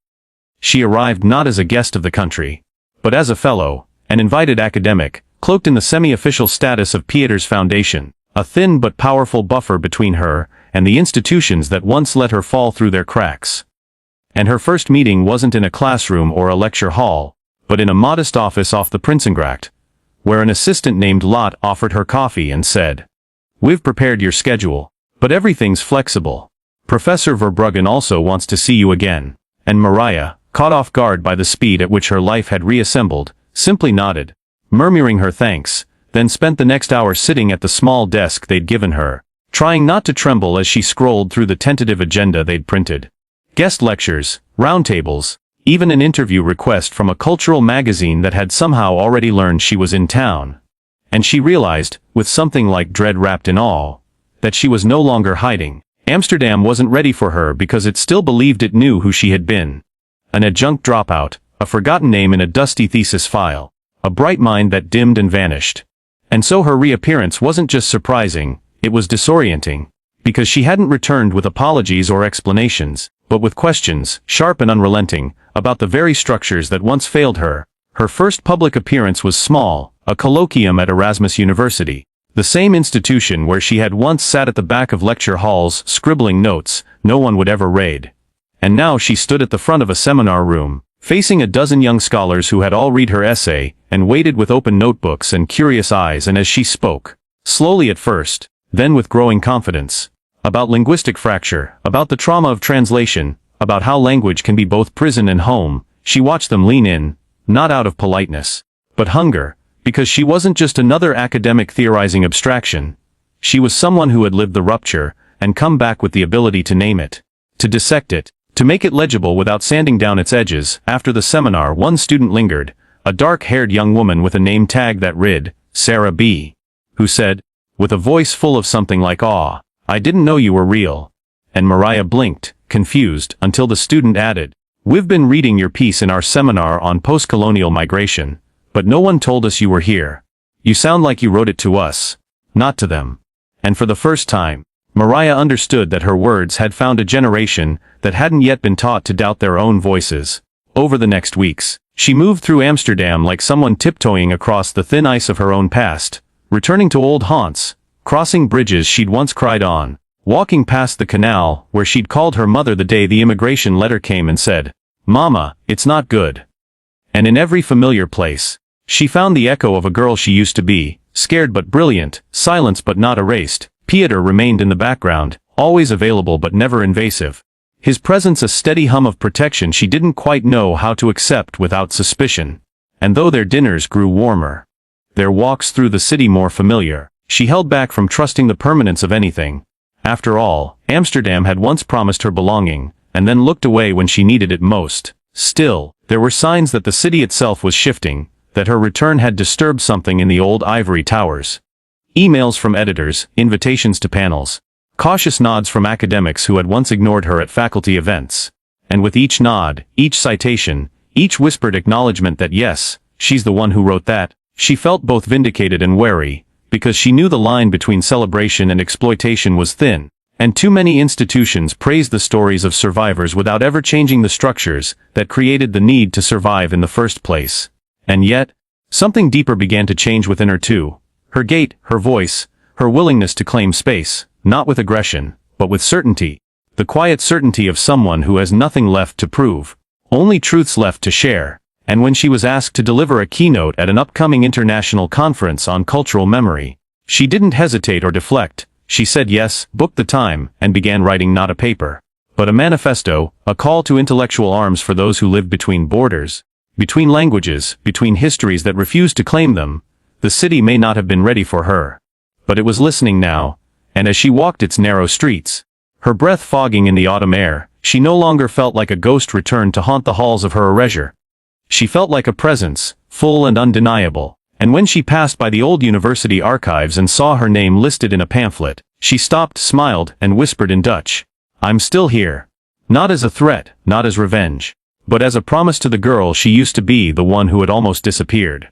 A: She arrived not as a guest of the country, but as a fellow, an invited academic, cloaked in the semi-official status of Pieter's Foundation, a thin but powerful buffer between her and the institutions that once let her fall through their cracks. And her first meeting wasn't in a classroom or a lecture hall, but in a modest office off the Prinsengracht, where an assistant named Lot offered her coffee and said, "We've prepared your schedule, but everything's flexible. Professor Verbruggen also wants to see you again." And Mariah, caught off guard by the speed at which her life had reassembled, simply nodded, murmuring her thanks, then spent the next hour sitting at the small desk they'd given her, trying not to tremble as she scrolled through the tentative agenda they'd printed. Guest lectures, roundtables, even an interview request from a cultural magazine that had somehow already learned she was in town. And she realized, with something like dread wrapped in awe, that she was no longer hiding. Amsterdam wasn't ready for her because it still believed it knew who she had been. An adjunct dropout, a forgotten name in a dusty thesis file, a bright mind that dimmed and vanished. And so her reappearance wasn't just surprising, it was disorienting, because she hadn't returned with apologies or explanations, but with questions, sharp and unrelenting, about the very structures that once failed her. Her first public appearance was small, a colloquium at Erasmus University, the same institution where she had once sat at the back of lecture halls scribbling notes no one would ever read. And now she stood at the front of a seminar room, facing a dozen young scholars who had all read her essay, and waited with open notebooks and curious eyes. And as she spoke, slowly at first, then with growing confidence, about linguistic fracture, about the trauma of translation, about how language can be both prison and home, she watched them lean in, not out of politeness, but hunger, because she wasn't just another academic theorizing abstraction. She was someone who had lived the rupture, and come back with the ability to name it, to dissect it, to make it legible without sanding down its edges. After the seminar, one student lingered, a dark-haired young woman with a name tag that read, Sarah B., who said, with a voice full of something like awe, "I didn't know you were real." And Mariah blinked, confused, until the student added, "We've been reading your piece in our seminar on post-colonial migration, but no one told us you were here. You sound like you wrote it to us, not to them." And for the first time, Mariah understood that her words had found a generation that hadn't yet been taught to doubt their own voices. Over the next weeks, She moved through Amsterdam like someone tiptoeing across the thin ice of her own past, returning to old haunts, crossing bridges she'd once cried on, walking past the canal where she'd called her mother the day the immigration letter came and said, "Mama, it's not good." And in every familiar place, she found the echo of a girl she used to be, scared but brilliant, silenced but not erased. Pieter remained in the background, always available but never invasive. His presence a steady hum of protection she didn't quite know how to accept without suspicion. And though their dinners grew warmer, their walks through the city more familiar, she held back from trusting the permanence of anything. After all, Amsterdam had once promised her belonging, and then looked away when she needed it most. Still, there were signs that the city itself was shifting, that her return had disturbed something in the old ivory towers. Emails from editors, invitations to panels, cautious nods from academics who had once ignored her at faculty events. And with each nod, each citation, each whispered acknowledgement that yes, she's the one who wrote that, she felt both vindicated and wary, because she knew the line between celebration and exploitation was thin, and too many institutions praised the stories of survivors without ever changing the structures that created the need to survive in the first place. And yet, something deeper began to change within her too. Her gait, her voice, her willingness to claim space, not with aggression, but with certainty. The quiet certainty of someone who has nothing left to prove, only truths left to share. And when she was asked to deliver a keynote at an upcoming international conference on cultural memory, she didn't hesitate or deflect. She said yes, booked the time, and began writing not a paper, but a manifesto, a call to intellectual arms for those who lived between borders, between languages, between histories that refused to claim them. The city may not have been ready for her, but it was listening now, and as she walked its narrow streets, her breath fogging in the autumn air, she no longer felt like a ghost returned to haunt the halls of her erasure. She felt like a presence, full and undeniable, and when she passed by the old university archives and saw her name listed in a pamphlet, she stopped, smiled, and whispered in Dutch, "I'm still here." Not as a threat, not as revenge, but as a promise to the girl she used to be, the one who had almost disappeared.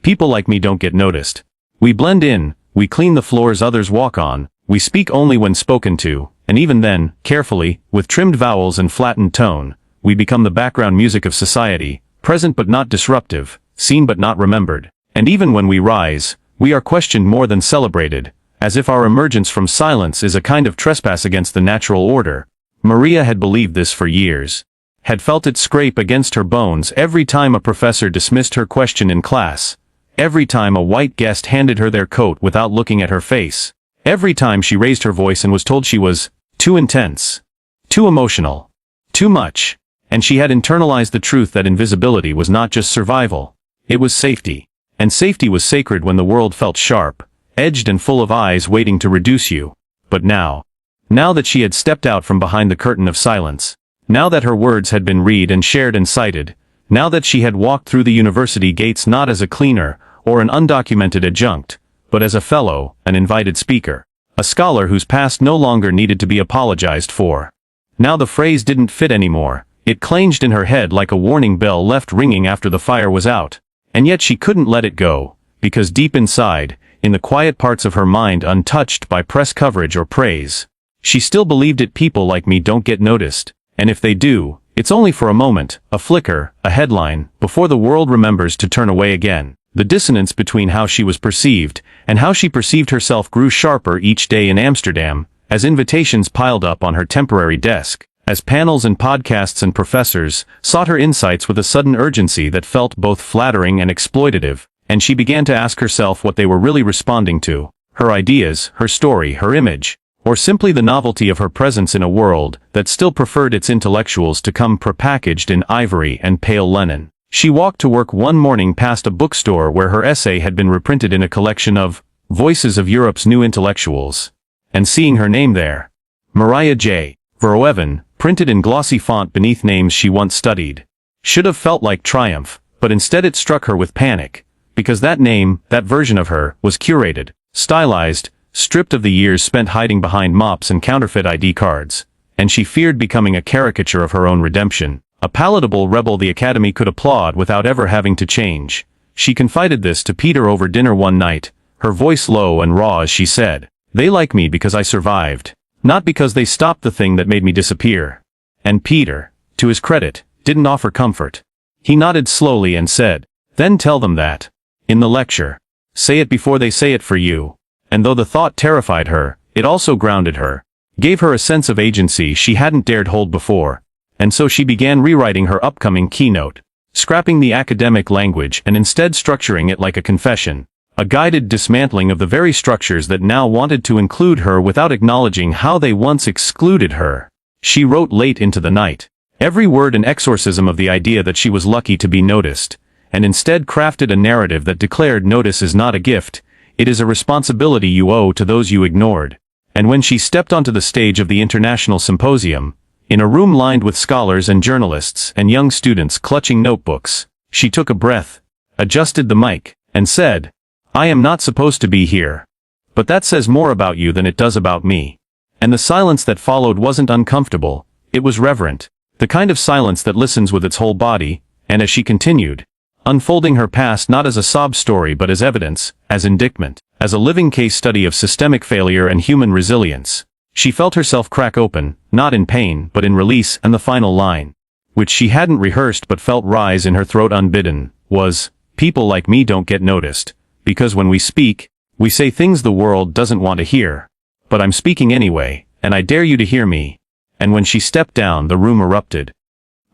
A: People like me don't get noticed. We blend in, we clean the floors others walk on, we speak only when spoken to, and even then, carefully, with trimmed vowels and flattened tone, we become the background music of society, present but not disruptive, seen but not remembered. And even when we rise, we are questioned more than celebrated, as if our emergence from silence is a kind of trespass against the natural order. Maria had believed this for years, had felt it scrape against her bones every time a professor dismissed her question in class, every time a white guest handed her their coat without looking at her face, every time she raised her voice and was told she was too intense, too emotional, too much. And she had internalized the truth that invisibility was not just survival, it was safety. And safety was sacred when the world felt sharp, edged and full of eyes waiting to reduce you. But now that she had stepped out from behind the curtain of silence, now that her words had been read and shared and cited, now that she had walked through the university gates not as a cleaner or an undocumented adjunct, but as a fellow, an invited speaker, a scholar whose past no longer needed to be apologized for. Now the phrase didn't fit anymore. It clanged in her head like a warning bell left ringing after the fire was out. And yet she couldn't let it go, because deep inside, in the quiet parts of her mind untouched by press coverage or praise, she still believed it. People like me don't get noticed, and if they do, it's only for a moment, a flicker, a headline, before the world remembers to turn away again. The dissonance between how she was perceived and how she perceived herself grew sharper each day in Amsterdam, as invitations piled up on her temporary desk, as panels and podcasts and professors sought her insights with a sudden urgency that felt both flattering and exploitative, and she began to ask herself what they were really responding to: her ideas, her story, her image, or simply the novelty of her presence in a world that still preferred its intellectuals to come prepackaged in ivory and pale linen. She walked to work one morning past a bookstore where her essay had been reprinted in a collection of Voices of Europe's New Intellectuals, and seeing her name there, Maria J. Verhoeven, printed in glossy font beneath names she once studied, should have felt like triumph, but instead it struck her with panic, because that name, that version of her, was curated, stylized, stripped of the years spent hiding behind mops and counterfeit ID cards, and she feared becoming a caricature of her own redemption, a palatable rebel the Academy could applaud without ever having to change. She confided this to Pieter over dinner one night, her voice low and raw as she said, "They like me because I survived, not because they stopped the thing that made me disappear." And Pieter, to his credit, didn't offer comfort. He nodded slowly and said, "Then tell them that. In the lecture. Say it before they say it for you." And though the thought terrified her, it also grounded her. Gave her a sense of agency she hadn't dared hold before. And so she began rewriting her upcoming keynote. Scrapping the academic language and instead structuring it like a confession. A guided dismantling of the very structures that now wanted to include her without acknowledging how they once excluded her. She wrote late into the night. Every word an exorcism of the idea that she was lucky to be noticed, and instead crafted a narrative that declared notice is not a gift, it is a responsibility you owe to those you ignored. And when she stepped onto the stage of the International Symposium, in a room lined with scholars and journalists and young students clutching notebooks, she took a breath, adjusted the mic, and said, "I am not supposed to be here. But that says more about you than it does about me." And the silence that followed wasn't uncomfortable, it was reverent. The kind of silence that listens with its whole body, and as she continued, unfolding her past not as a sob story but as evidence, as indictment, as a living case study of systemic failure and human resilience, she felt herself crack open, not in pain but in release, and the final line, which she hadn't rehearsed but felt rise in her throat unbidden, was, "People like me don't get noticed, because when we speak, we say things the world doesn't want to hear. But I'm speaking anyway, and I dare you to hear me." And when she stepped down, the room erupted.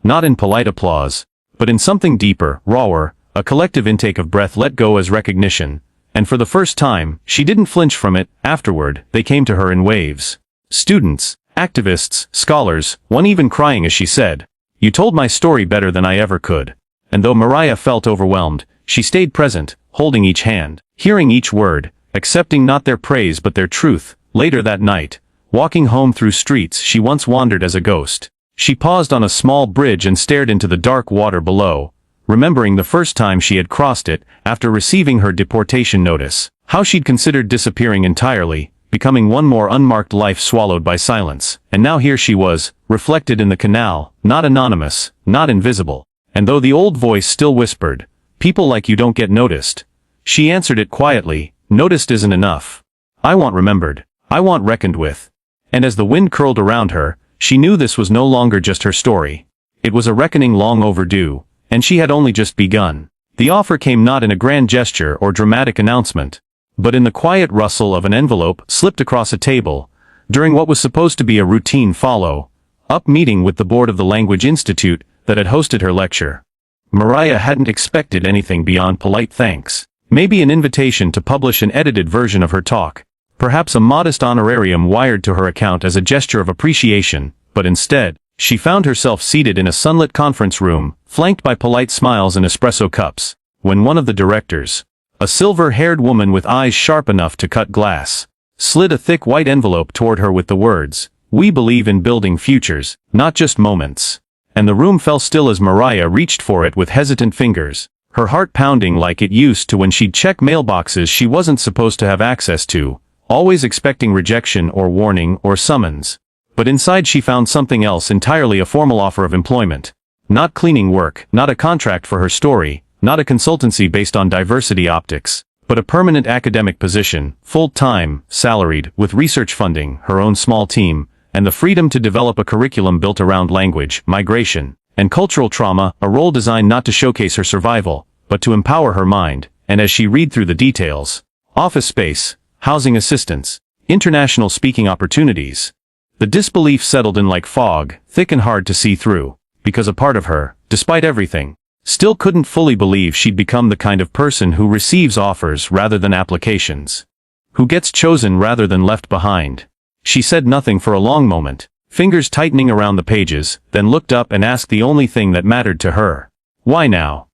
A: Not in polite applause, but in something deeper, rawer, a collective intake of breath let go as recognition, and for the first time, she didn't flinch from it. Afterward, they came to her in waves. Students, activists, scholars, one even crying as she said, "You told my story better than I ever could." And though Mariah felt overwhelmed, she stayed present, holding each hand, hearing each word, accepting not their praise but their truth. Later that night, walking home through streets she once wandered as a ghost, she paused on a small bridge and stared into the dark water below, remembering the first time she had crossed it, after receiving her deportation notice, how she'd considered disappearing entirely, becoming one more unmarked life swallowed by silence, and now here she was, reflected in the canal, not anonymous, not invisible. And though the old voice still whispered, "People like you don't get noticed," she answered it quietly, "Noticed isn't enough. I want remembered. I want reckoned with." And as the wind curled around her, she knew this was no longer just her story. It was a reckoning long overdue, and she had only just begun. The offer came not in a grand gesture or dramatic announcement, but in the quiet rustle of an envelope slipped across a table, during what was supposed to be a routine follow-up meeting with the board of the Language Institute that had hosted her lecture. Mariah hadn't expected anything beyond polite thanks, maybe an invitation to publish an edited version of her talk, perhaps a modest honorarium wired to her account as a gesture of appreciation, but instead, she found herself seated in a sunlit conference room, flanked by polite smiles and espresso cups, when one of the directors, a silver-haired woman with eyes sharp enough to cut glass, slid a thick white envelope toward her with the words, "We believe in building futures, not just moments." And the room fell still as Mariah reached for it with hesitant fingers, her heart pounding like it used to when she'd check mailboxes she wasn't supposed to have access to, always expecting rejection or warning or summons. But inside she found something else entirely, a formal offer of employment. Not cleaning work, not a contract for her story, not a consultancy based on diversity optics, but a permanent academic position, full-time, salaried, with research funding, her own small team, and the freedom to develop a curriculum built around language, migration, and cultural trauma, a role designed not to showcase her survival, but to empower her mind. And as she read through the details, office space, housing assistance, international speaking opportunities, the disbelief settled in like fog, thick and hard to see through, because a part of her, despite everything, still couldn't fully believe she'd become the kind of person who receives offers rather than applications, who gets chosen rather than left behind. She said nothing for a long moment, fingers tightening around the pages, then looked up and asked the only thing that mattered to her. "Why now?"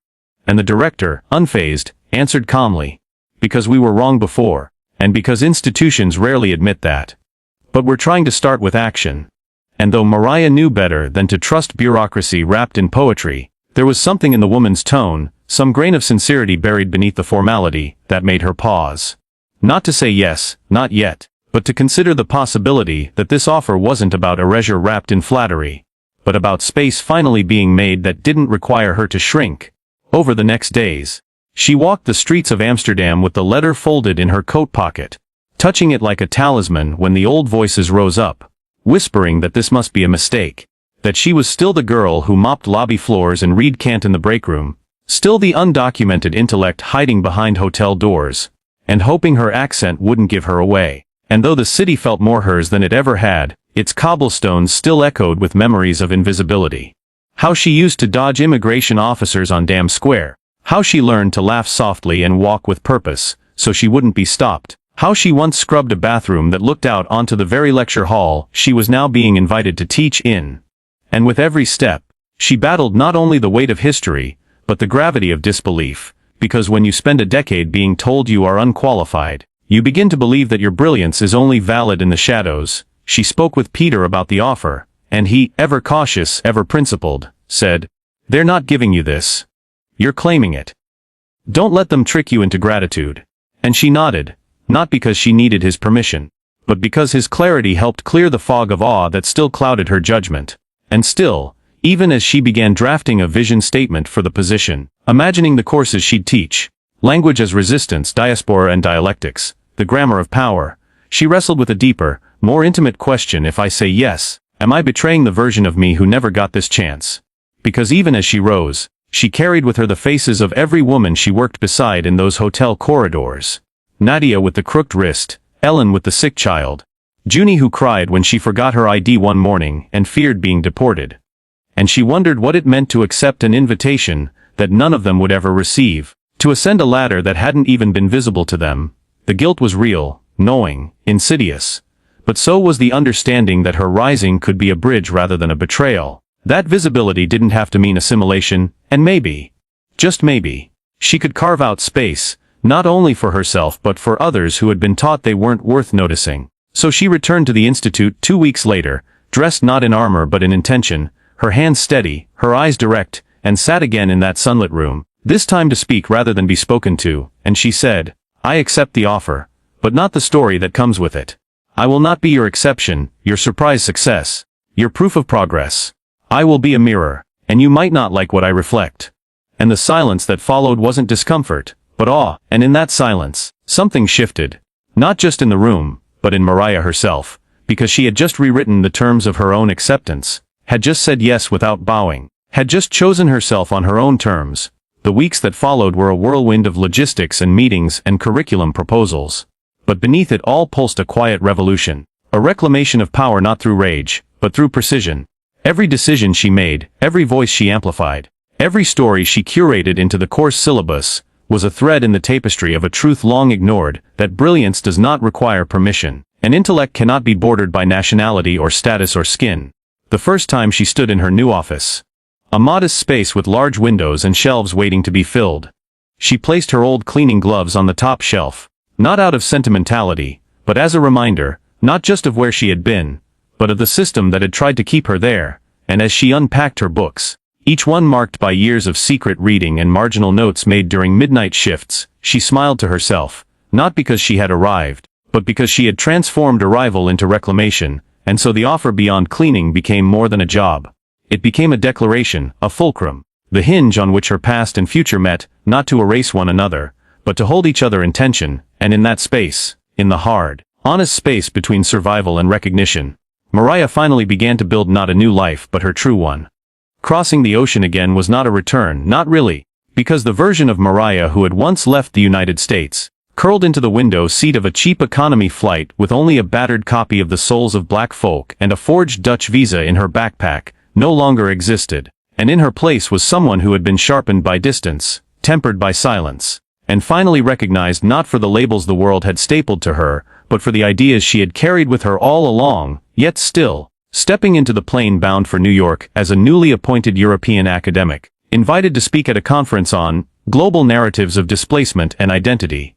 A: And the director, unfazed, answered calmly, "Because we were wrong before, and because institutions rarely admit that. But we're trying to start with action." And though Mariah knew better than to trust bureaucracy wrapped in poetry, there was something in the woman's tone, some grain of sincerity buried beneath the formality, that made her pause. Not to say yes, not yet, but to consider the possibility that this offer wasn't about erasure wrapped in flattery, but about space finally being made that didn't require her to shrink. Over the next days, she walked the streets of Amsterdam with the letter folded in her coat pocket, touching it like a talisman when the old voices rose up, whispering that this must be a mistake. That she was still the girl who mopped lobby floors and read Kant in the break room, still the undocumented intellect hiding behind hotel doors, and hoping her accent wouldn't give her away. And though the city felt more hers than it ever had, its cobblestones still echoed with memories of invisibility. How she used to dodge immigration officers on Dam Square. How she learned to laugh softly and walk with purpose, so she wouldn't be stopped. How she once scrubbed a bathroom that looked out onto the very lecture hall she was now being invited to teach in. And with every step, she battled not only the weight of history, but the gravity of disbelief, because when you spend a decade being told you are unqualified, you begin to believe that your brilliance is only valid in the shadows. She spoke with Peter about the offer, and he, ever cautious, ever principled, said, "They're not giving you this. You're claiming it. Don't let them trick you into gratitude." And she nodded, not because she needed his permission, but because his clarity helped clear the fog of awe that still clouded her judgment. And still, even as she began drafting a vision statement for the position, imagining the courses she'd teach, language as resistance, diaspora and dialectics, the grammar of power, she wrestled with a deeper, more intimate question: if I say yes, am I betraying the version of me who never got this chance? Because even as she rose, she carried with her the faces of every woman she worked beside in those hotel corridors. Nadia with the crooked wrist, Ellen with the sick child, Junie who cried when she forgot her ID one morning and feared being deported. And she wondered what it meant to accept an invitation that none of them would ever receive, to ascend a ladder that hadn't even been visible to them. The guilt was real, knowing, insidious. But so was the understanding that her rising could be a bridge rather than a betrayal. That visibility didn't have to mean assimilation, and maybe, just maybe, she could carve out space, not only for herself but for others who had been taught they weren't worth noticing. So she returned to the institute 2 weeks later, dressed not in armor but in intention, her hands steady, her eyes direct, and sat again in that sunlit room, this time to speak rather than be spoken to, and she said, "I accept the offer, but not the story that comes with it. I will not be your exception, your surprise success, your proof of progress. I will be a mirror, and you might not like what I reflect." And the silence that followed wasn't discomfort, but awe, and in that silence, something shifted. Not just in the room, but in Mariah herself, because she had just rewritten the terms of her own acceptance, had just said yes without bowing, had just chosen herself on her own terms. The weeks that followed were a whirlwind of logistics and meetings and curriculum proposals. But beneath it all pulsed a quiet revolution, a reclamation of power not through rage, but through precision. Every decision she made, every voice she amplified, every story she curated into the course syllabus, was a thread in the tapestry of a truth long ignored, that brilliance does not require permission, and intellect cannot be bordered by nationality or status or skin. The first time she stood in her new office, a modest space with large windows and shelves waiting to be filled, she placed her old cleaning gloves on the top shelf, not out of sentimentality, but as a reminder, not just of where she had been, but of the system that had tried to keep her there. And as she unpacked her books, each one marked by years of secret reading and marginal notes made during midnight shifts, she smiled to herself, not because she had arrived, but because she had transformed arrival into reclamation, and so the offer beyond cleaning became more than a job. It became a declaration, a fulcrum, the hinge on which her past and future met, not to erase one another, but to hold each other in tension. And in that space, in the hard, honest space between survival and recognition, Mariah finally began to build not a new life but her true one. Crossing the ocean again was not a return, not really, because the version of Mariah who had once left the United States, curled into the window seat of a cheap economy flight with only a battered copy of The Souls of Black Folk and a forged Dutch visa in her backpack, no longer existed, and in her place was someone who had been sharpened by distance, tempered by silence, and finally recognized not for the labels the world had stapled to her, but for the ideas she had carried with her all along. Yet still, stepping into the plane bound for New York as a newly appointed European academic, invited to speak at a conference on global narratives of displacement and identity,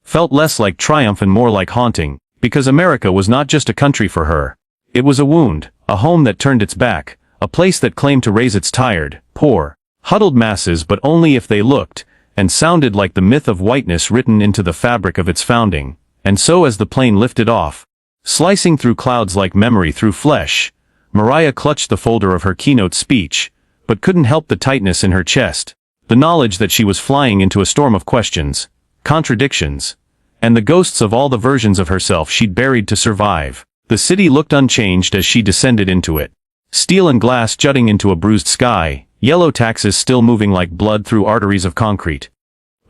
A: felt less like triumph and more like haunting, because America was not just a country for her. It was a wound, a home that turned its back, a place that claimed to raise its tired, poor, huddled masses but only if they looked, and sounded like the myth of whiteness written into the fabric of its founding. And so as the plane lifted off, slicing through clouds like memory through flesh, Mariah clutched the folder of her keynote speech, but couldn't help the tightness in her chest, the knowledge that she was flying into a storm of questions, contradictions, and the ghosts of all the versions of herself she'd buried to survive. The city looked unchanged as she descended into it. Steel and glass jutting into a bruised sky, yellow taxes still moving like blood through arteries of concrete.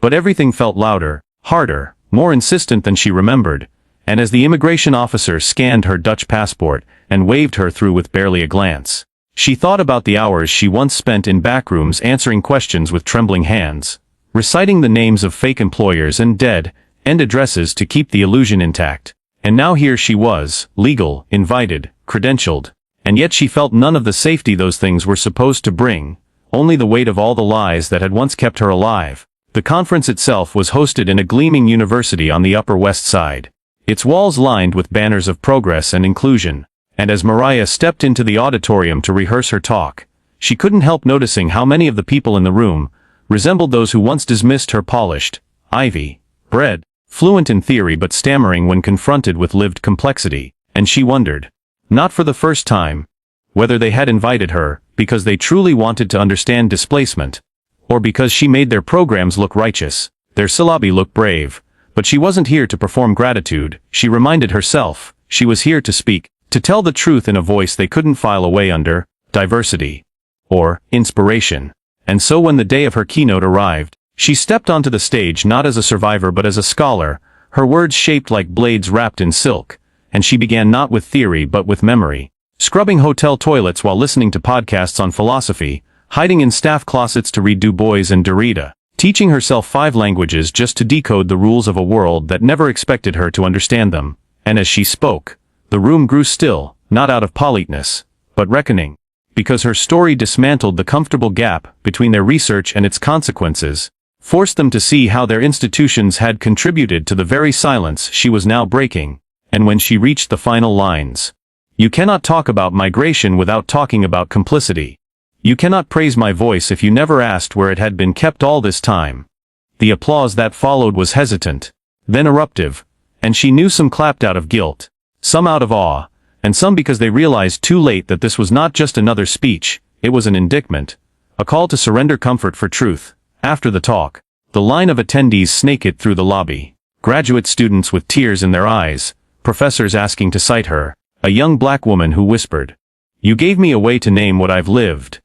A: But everything felt louder, harder, more insistent than she remembered, and as the immigration officer scanned her Dutch passport and waved her through with barely a glance, she thought about the hours she once spent in backrooms answering questions with trembling hands, reciting the names of fake employers and dead-end addresses to keep the illusion intact. And now here she was, legal, invited, credentialed, and yet she felt none of the safety those things were supposed to bring, only the weight of all the lies that had once kept her alive. The conference itself was hosted in a gleaming university on the Upper West Side, its walls lined with banners of progress and inclusion, and as Mariah stepped into the auditorium to rehearse her talk, she couldn't help noticing how many of the people in the room resembled those who once dismissed her polished, ivy-bred, fluent in theory but stammering when confronted with lived complexity, and she wondered, not for the first time, whether they had invited her because they truly wanted to understand displacement, or because she made their programs look righteous, their syllabi look brave. But she wasn't here to perform gratitude, she reminded herself. She was here to speak, to tell the truth in a voice they couldn't file away under, diversity, or inspiration. And so when the day of her keynote arrived, she stepped onto the stage not as a survivor but as a scholar, her words shaped like blades wrapped in silk, and she began not with theory but with memory, scrubbing hotel toilets while listening to podcasts on philosophy, hiding in staff closets to read Du Bois and Derrida, teaching herself 5 languages just to decode the rules of a world that never expected her to understand them. And as she spoke, the room grew still, not out of politeness, but reckoning, because her story dismantled the comfortable gap between their research and its consequences, forced them to see how their institutions had contributed to the very silence she was now breaking. And when she reached the final lines, "You cannot talk about migration without talking about complicity. You cannot praise my voice if you never asked where it had been kept all this time." The applause that followed was hesitant, then eruptive, and she knew some clapped out of guilt, some out of awe, and some because they realized too late that this was not just another speech, it was an indictment, a call to surrender comfort for truth. After the talk, the line of attendees snaked through the lobby, graduate students with tears in their eyes, professors asking to cite her, a young black woman who whispered, "You gave me a way to name what I've lived."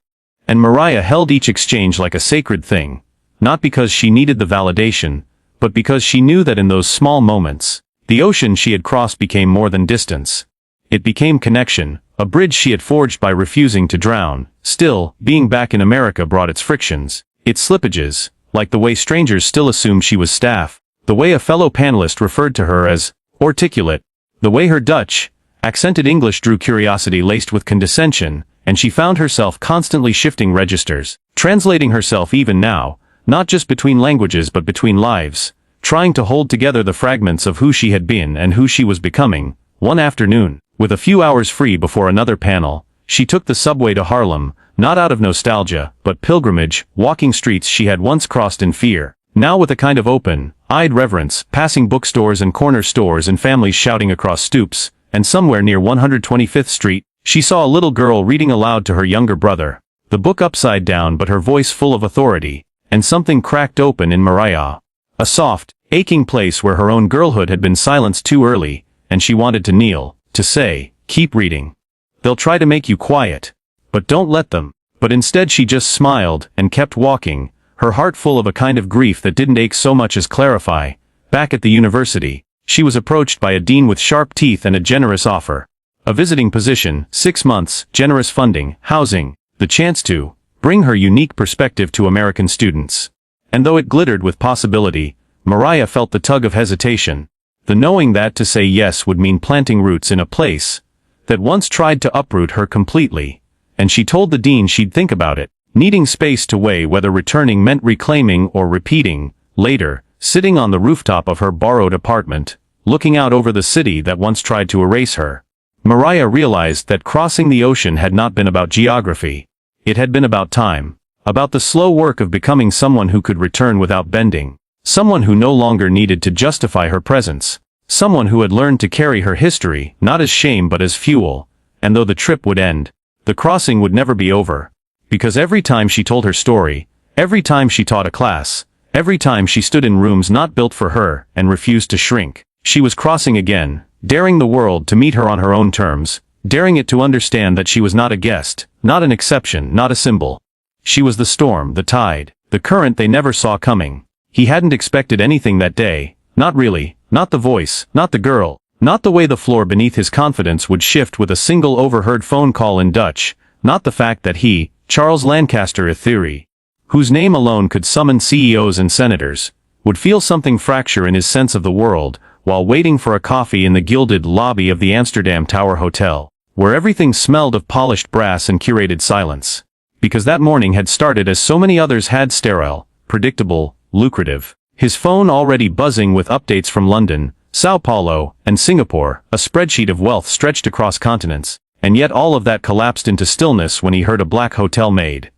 A: And Mariah held each exchange like a sacred thing, not because she needed the validation, but because she knew that in those small moments, the ocean she had crossed became more than distance. It became connection, a bridge she had forged by refusing to drown. Still, being back in America brought its frictions, its slippages, like the way strangers still assumed she was staff, the way a fellow panelist referred to her as articulate, the way her Dutch, accented English drew curiosity laced with condescension, and she found herself constantly shifting registers, translating herself even now, not just between languages but between lives, trying to hold together the fragments of who she had been and who she was becoming. One afternoon, with a few hours free before another panel, she took the subway to Harlem, not out of nostalgia, but pilgrimage, walking streets she had once crossed in fear, now with a kind of open-eyed reverence, passing bookstores and corner stores and families shouting across stoops, and somewhere near 125th Street, she saw a little girl reading aloud to her younger brother, the book upside down but her voice full of authority, and something cracked open in Mariah. A soft, aching place where her own girlhood had been silenced too early, and she wanted to kneel, to say, "Keep reading. They'll try to make you quiet, but don't let them." But instead she just smiled and kept walking, her heart full of a kind of grief that didn't ache so much as clarify. Back at the university, she was approached by a dean with sharp teeth and a generous offer. A visiting position, 6 months, generous funding, housing, the chance to bring her unique perspective to American students. And though it glittered with possibility, Mariah felt the tug of hesitation, the knowing that to say yes would mean planting roots in a place that once tried to uproot her completely. And she told the dean she'd think about it, needing space to weigh whether returning meant reclaiming or repeating. Later, sitting on the rooftop of her borrowed apartment, looking out over the city that once tried to erase her, Mariah realized that crossing the ocean had not been about geography. It had been about time, about the slow work of becoming someone who could return without bending, someone who no longer needed to justify her presence, someone who had learned to carry her history not as shame but as fuel. And though the trip would end, the crossing would never be over, because every time she told her story, every time she taught a class, every time she stood in rooms not built for her and refused to shrink, she was crossing again, daring the world to meet her on her own terms, daring it to understand that she was not a guest, not an exception, not a symbol. She was the storm, the tide, the current they never saw coming. He hadn't expected anything that day, not really, not the voice, not the girl, not the way the floor beneath his confidence would shift with a single overheard phone call in Dutch, not the fact that he, Charles Lancaster Etheri, whose name alone could summon CEOs and senators, would feel something fracture in his sense of the world, while waiting for a coffee in the gilded lobby of the Amsterdam Tower Hotel, where everything smelled of polished brass and curated silence. Because that morning had started as so many others had, sterile, predictable, lucrative. His phone already buzzing with updates from London, Sao Paulo, and Singapore, a spreadsheet of wealth stretched across continents, and yet all of that collapsed into stillness when he heard a black hotel maid.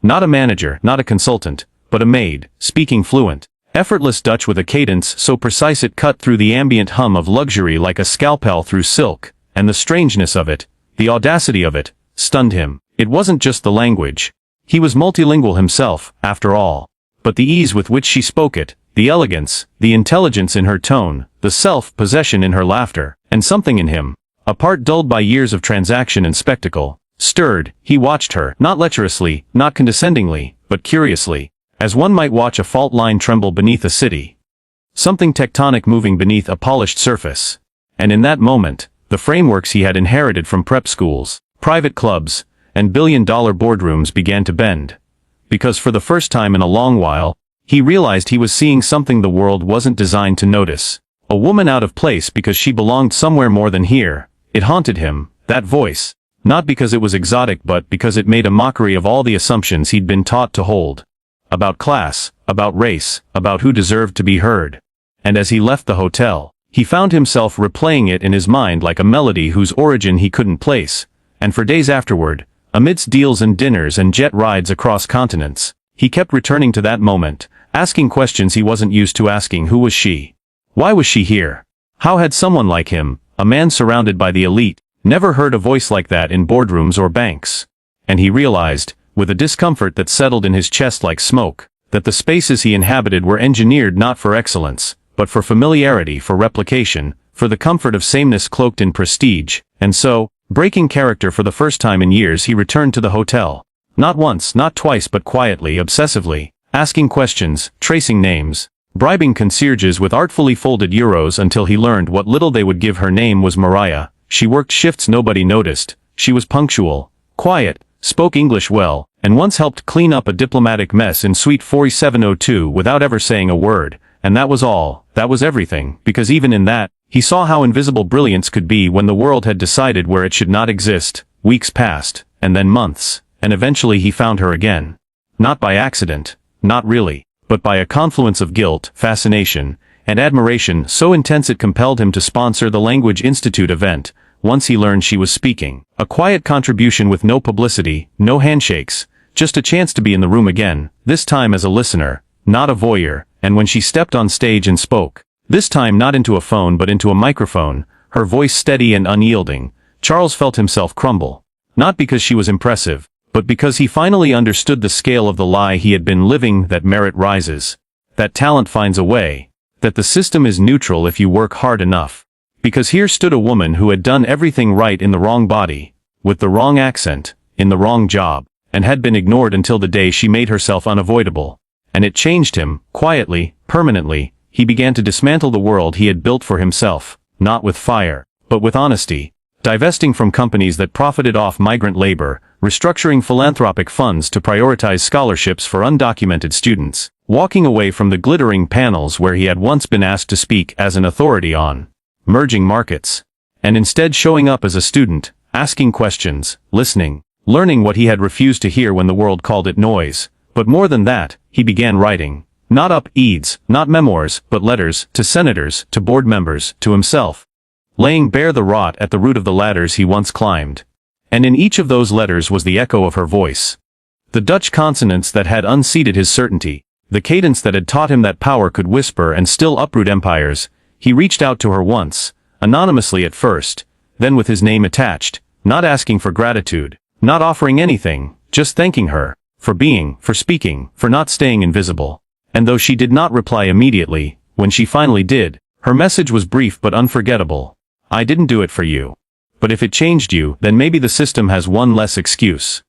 A: Not a manager, not a consultant, but a maid, speaking fluent, effortless Dutch with a cadence so precise it cut through the ambient hum of luxury like a scalpel through silk, and the strangeness of it, the audacity of it, stunned him. It wasn't just the language. He was multilingual himself, after all. But the ease with which she spoke it, the elegance, the intelligence in her tone, the self-possession in her laughter, and something in him, a part dulled by years of transaction and spectacle, stirred. He watched her, not lecherously, not condescendingly, but curiously, as one might watch a fault line tremble beneath a city. Something tectonic moving beneath a polished surface. And in that moment, the frameworks he had inherited from prep schools, private clubs, and billion-dollar boardrooms began to bend. Because for the first time in a long while, he realized he was seeing something the world wasn't designed to notice. A woman out of place because she belonged somewhere more than here. It haunted him, that voice. Not because it was exotic but because it made a mockery of all the assumptions he'd been taught to hold. About class, about race, about who deserved to be heard. And as he left the hotel, he found himself replaying it in his mind like a melody whose origin he couldn't place. And for days afterward, amidst deals and dinners and jet rides across continents, he kept returning to that moment, asking questions he wasn't used to asking. Who was she? Why was she here? How had someone like him, a man surrounded by the elite, never heard a voice like that in boardrooms or banks? And he realized, with a discomfort that settled in his chest like smoke, that the spaces he inhabited were engineered not for excellence, but for familiarity, for replication, for the comfort of sameness cloaked in prestige. And so, breaking character for the first time in years, he returned to the hotel. Not once, not twice, but quietly, obsessively, asking questions, tracing names, bribing concierges with artfully folded euros until he learned what little they would give. Her name was Mariah. She worked shifts nobody noticed. She was punctual, quiet, spoke English well, and once helped clean up a diplomatic mess in Suite 4702 without ever saying a word. And that was all, that was everything, because even in that, he saw how invisible brilliance could be when the world had decided where it should not exist. Weeks passed, and then months, and eventually he found her again. Not by accident, not really, but by a confluence of guilt, fascination, and admiration so intense it compelled him to sponsor the Language Institute event. Once he learned she was speaking, a quiet contribution with no publicity, no handshakes, just a chance to be in the room again, this time as a listener, not a voyeur. And when she stepped on stage and spoke, this time not into a phone but into a microphone, her voice steady and unyielding, Charles felt himself crumble. Not because she was impressive, but because he finally understood the scale of the lie he had been living, that merit rises, that talent finds a way, that the system is neutral if you work hard enough. Because here stood a woman who had done everything right in the wrong body, with the wrong accent, in the wrong job, and had been ignored until the day she made herself unavoidable. And it changed him, quietly, permanently. He began to dismantle the world he had built for himself, not with fire, but with honesty, divesting from companies that profited off migrant labor, restructuring philanthropic funds to prioritize scholarships for undocumented students, walking away from the glittering panels where he had once been asked to speak as an authority on merging markets, and instead showing up as a student, asking questions, listening, learning what he had refused to hear when the world called it noise. But more than that, he began writing. Not op-eds, not memoirs, but letters, to senators, to board members, to himself. Laying bare the rot at the root of the ladders he once climbed. And in each of those letters was the echo of her voice. The Dutch consonants that had unseated his certainty, the cadence that had taught him that power could whisper and still uproot empires. He reached out to her once, anonymously at first, then with his name attached, not asking for gratitude, not offering anything, just thanking her. For being, for speaking, for not staying invisible. And though she did not reply immediately, when she finally did, her message was brief but unforgettable. I didn't do it for you. But if it changed you, then maybe the system has one less excuse.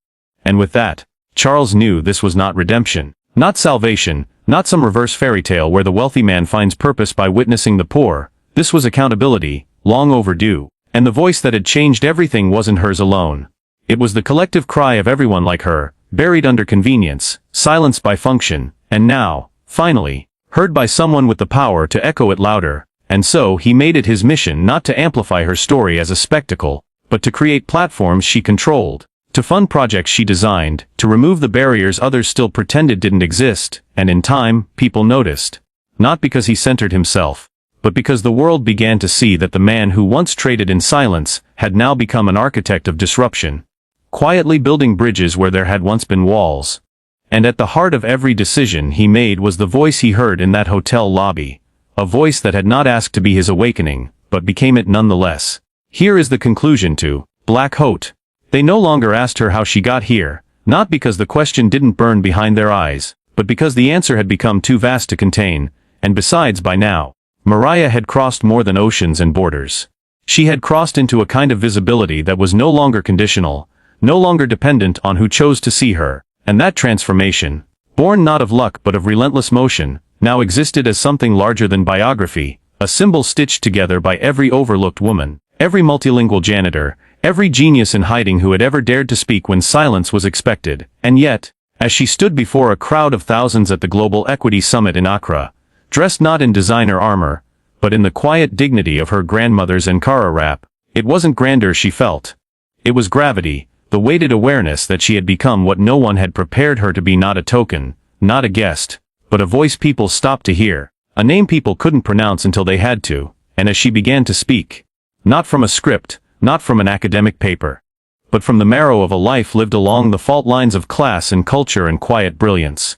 A: And with that, Charles knew this was not redemption, not salvation, not some reverse fairy tale where the wealthy man finds purpose by witnessing the poor. This was accountability, long overdue. And the voice that had changed everything wasn't hers alone. It was the collective cry of everyone like her, buried under convenience, silenced by function, and now, finally, heard by someone with the power to echo it louder. And so he made it his mission not to amplify her story as a spectacle, but to create platforms she controlled, to fund projects she designed, to remove the barriers others still pretended didn't exist, and in time, people noticed. Not because he centered himself, but because the world began to see that the man who once traded in silence had now become an architect of disruption, quietly building bridges where there had once been walls. And at the heart of every decision he made was the voice he heard in that hotel lobby. A voice that had not asked to be his awakening, but became it nonetheless. Here is the conclusion to Black Hote. They no longer asked her how she got here, not because the question didn't burn behind their eyes, but because the answer had become too vast to contain, and besides by now, Mariah had crossed more than oceans and borders. She had crossed into a kind of visibility that was no longer conditional, no longer dependent on who chose to see her, and that transformation, born not of luck but of relentless motion, now existed as something larger than biography, a symbol stitched together by every overlooked woman, every multilingual janitor, every genius in hiding who had ever dared to speak when silence was expected. And yet, as she stood before a crowd of thousands at the Global Equity Summit in Accra, dressed not in designer armor, but in the quiet dignity of her grandmother's Ankara wrap, it wasn't grandeur she felt. It was gravity, the weighted awareness that she had become what no one had prepared her to be, not a token, not a guest, but a voice people stopped to hear, a name people couldn't pronounce until they had to. And as she began to speak, not from a script, not from an academic paper, but from the marrow of a life lived along the fault lines of class and culture and quiet brilliance.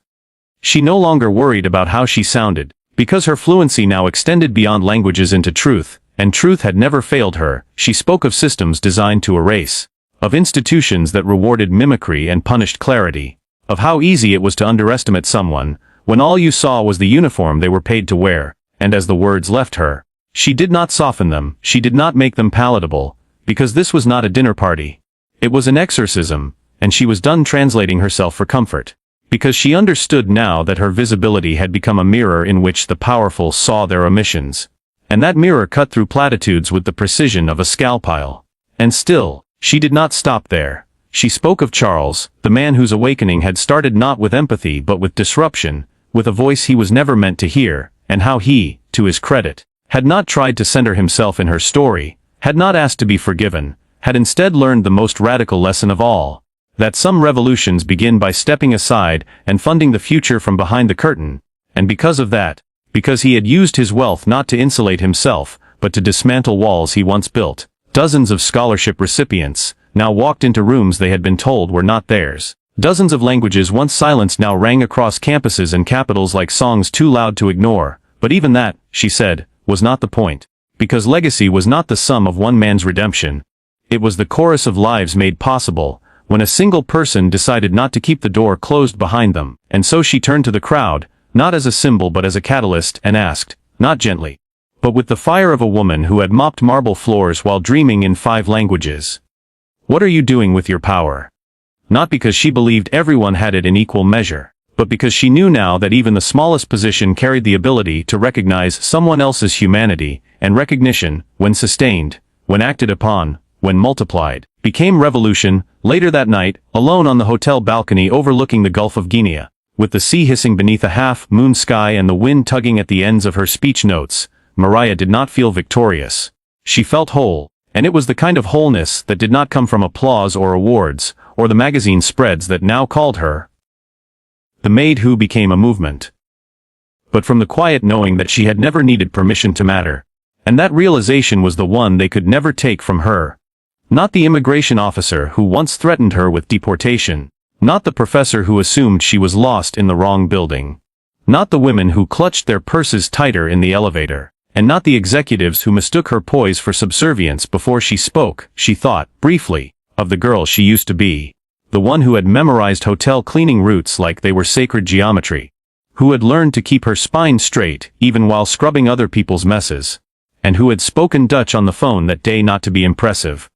A: She no longer worried about how she sounded, because her fluency now extended beyond languages into truth, and truth had never failed her. She spoke of systems designed to erase, of institutions that rewarded mimicry and punished clarity, of how easy it was to underestimate someone, when all you saw was the uniform they were paid to wear. And as the words left her, she did not soften them, she did not make them palatable, because this was not a dinner party. It was an exorcism, and she was done translating herself for comfort, because she understood now that her visibility had become a mirror in which the powerful saw their omissions, and that mirror cut through platitudes with the precision of a scalpel. And still, she did not stop there. She spoke of Charles, the man whose awakening had started not with empathy but with disruption, with a voice he was never meant to hear, and how he, to his credit, had not tried to center himself in her story, had not asked to be forgiven, had instead learned the most radical lesson of all, that some revolutions begin by stepping aside and funding the future from behind the curtain. And because of that, because he had used his wealth not to insulate himself, but to dismantle walls he once built, dozens of scholarship recipients now walked into rooms they had been told were not theirs. Dozens of languages once silenced now rang across campuses and capitals like songs too loud to ignore. But even that, she said, was not the point. Because legacy was not the sum of one man's redemption. It was the chorus of lives made possible, when a single person decided not to keep the door closed behind them. And so she turned to the crowd, not as a symbol but as a catalyst, and asked, not gently, but with the fire of a woman who had mopped marble floors while dreaming in 5 languages. What are you doing with your power? Not because she believed everyone had it in equal measure, but because she knew now that even the smallest position carried the ability to recognize someone else's humanity, and recognition, when sustained, when acted upon, when multiplied, became revolution. Later that night, alone on the hotel balcony overlooking the Gulf of Guinea, with the sea hissing beneath a half-moon sky and the wind tugging at the ends of her speech notes, Mariah did not feel victorious. She felt whole, and it was the kind of wholeness that did not come from applause or awards, or the magazine spreads that now called her the Maid who became a movement, but from the quiet knowing that she had never needed permission to matter. And that realization was the one they could never take from her. Not the immigration officer who once threatened her with deportation, not the professor who assumed she was lost in the wrong building, not the women who clutched their purses tighter in the elevator, and not the executives who mistook her poise for subservience before she spoke. She thought, briefly, of the girl she used to be, the one who had memorized hotel cleaning routes like they were sacred geometry, who had learned to keep her spine straight even while scrubbing other people's messes, and who had spoken Dutch on the phone that day not to be impressive,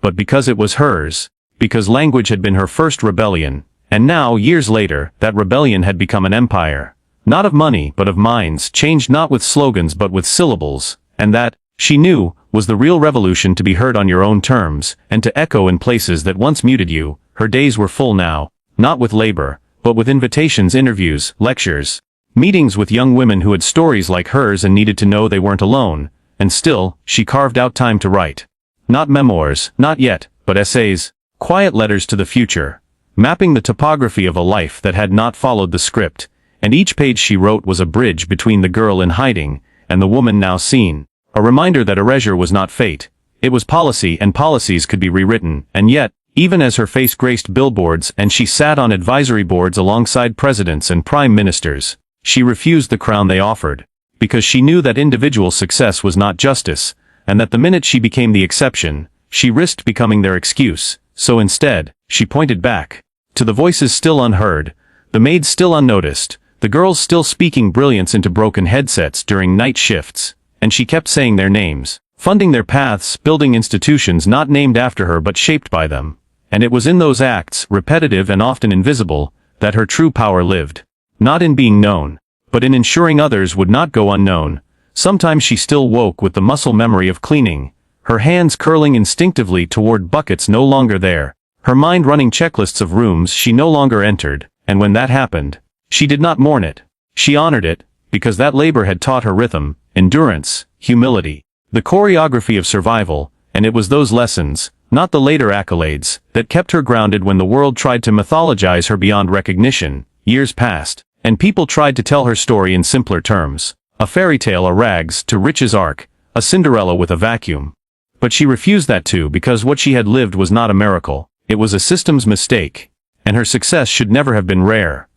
A: but because it was hers, because language had been her first rebellion, and now, years later, that rebellion had become an empire. Not of money, but of minds, changed not with slogans but with syllables, and that, she knew, was the real revolution, to be heard on your own terms, and to echo in places that once muted you. Her days were full now, not with labor, but with invitations, interviews, lectures, meetings with young women who had stories like hers and needed to know they weren't alone, and still, she carved out time to write. Not memoirs, not yet, but essays, quiet letters to the future, mapping the topography of a life that had not followed the script, and each page she wrote was a bridge between the girl in hiding and the woman now seen, a reminder that erasure was not fate, it was policy, and policies could be rewritten. And yet, even as her face graced billboards and she sat on advisory boards alongside presidents and prime ministers, she refused the crown they offered, because she knew that individual success was not justice, and that the minute she became the exception, she risked becoming their excuse. So instead, she pointed back to the voices still unheard, the maids still unnoticed, the girls still speaking brilliance into broken headsets during night shifts, and she kept saying their names, funding their paths, building institutions not named after her but shaped by them. And it was in those acts, repetitive and often invisible, that her true power lived. Not in being known, but in ensuring others would not go unknown. Sometimes she still woke with the muscle memory of cleaning, her hands curling instinctively toward buckets no longer there, her mind running checklists of rooms she no longer entered, and when that happened, she did not mourn it. She honored it, because that labor had taught her rhythm, endurance, humility, the choreography of survival, and it was those lessons, not the later accolades, that kept her grounded when the world tried to mythologize her beyond recognition. Years passed, and people tried to tell her story in simpler terms, a fairy tale, a rags to riches arc, a Cinderella with a vacuum. But she refused that too, because what she had lived was not a miracle, it was a system's mistake, and her success should never have been rare.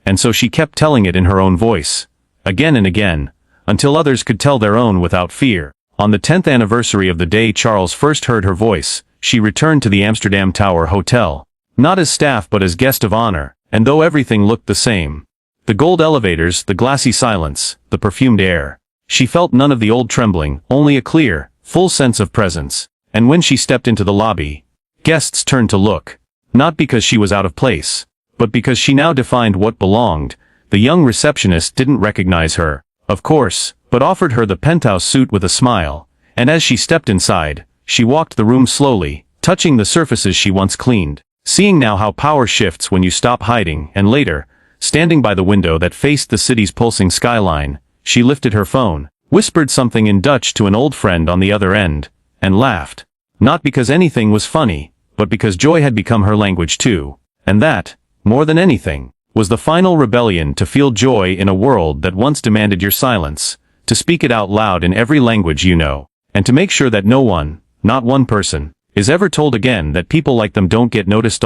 A: And so she kept telling it in her own voice, again and again, until others could tell their own without fear. On the 10th anniversary of the day Charles first heard her voice, she returned to the Amsterdam Tower Hotel, not as staff but as guest of honor, and though everything looked the same, the gold elevators, the glassy silence, the perfumed air, she felt none of the old trembling, only a clear, full sense of presence. And when she stepped into the lobby, guests turned to look, not because she was out of place, but because she now defined what belonged. The young receptionist didn't recognize her, of course, but offered her the penthouse suite with a smile, and as she stepped inside, she walked the room slowly, touching the surfaces she once cleaned, seeing now how power shifts when you stop hiding. And later, standing by the window that faced the city's pulsing skyline, she lifted her phone, whispered something in Dutch to an old friend on the other end, and laughed. Not because anything was funny, but because joy had become her language too, and that, more than anything, was the final rebellion, to feel joy in a world that once demanded your silence, to speak it out loud in every language you know, and to make sure that no one, not one person, is ever told again that people like them don't get noticed.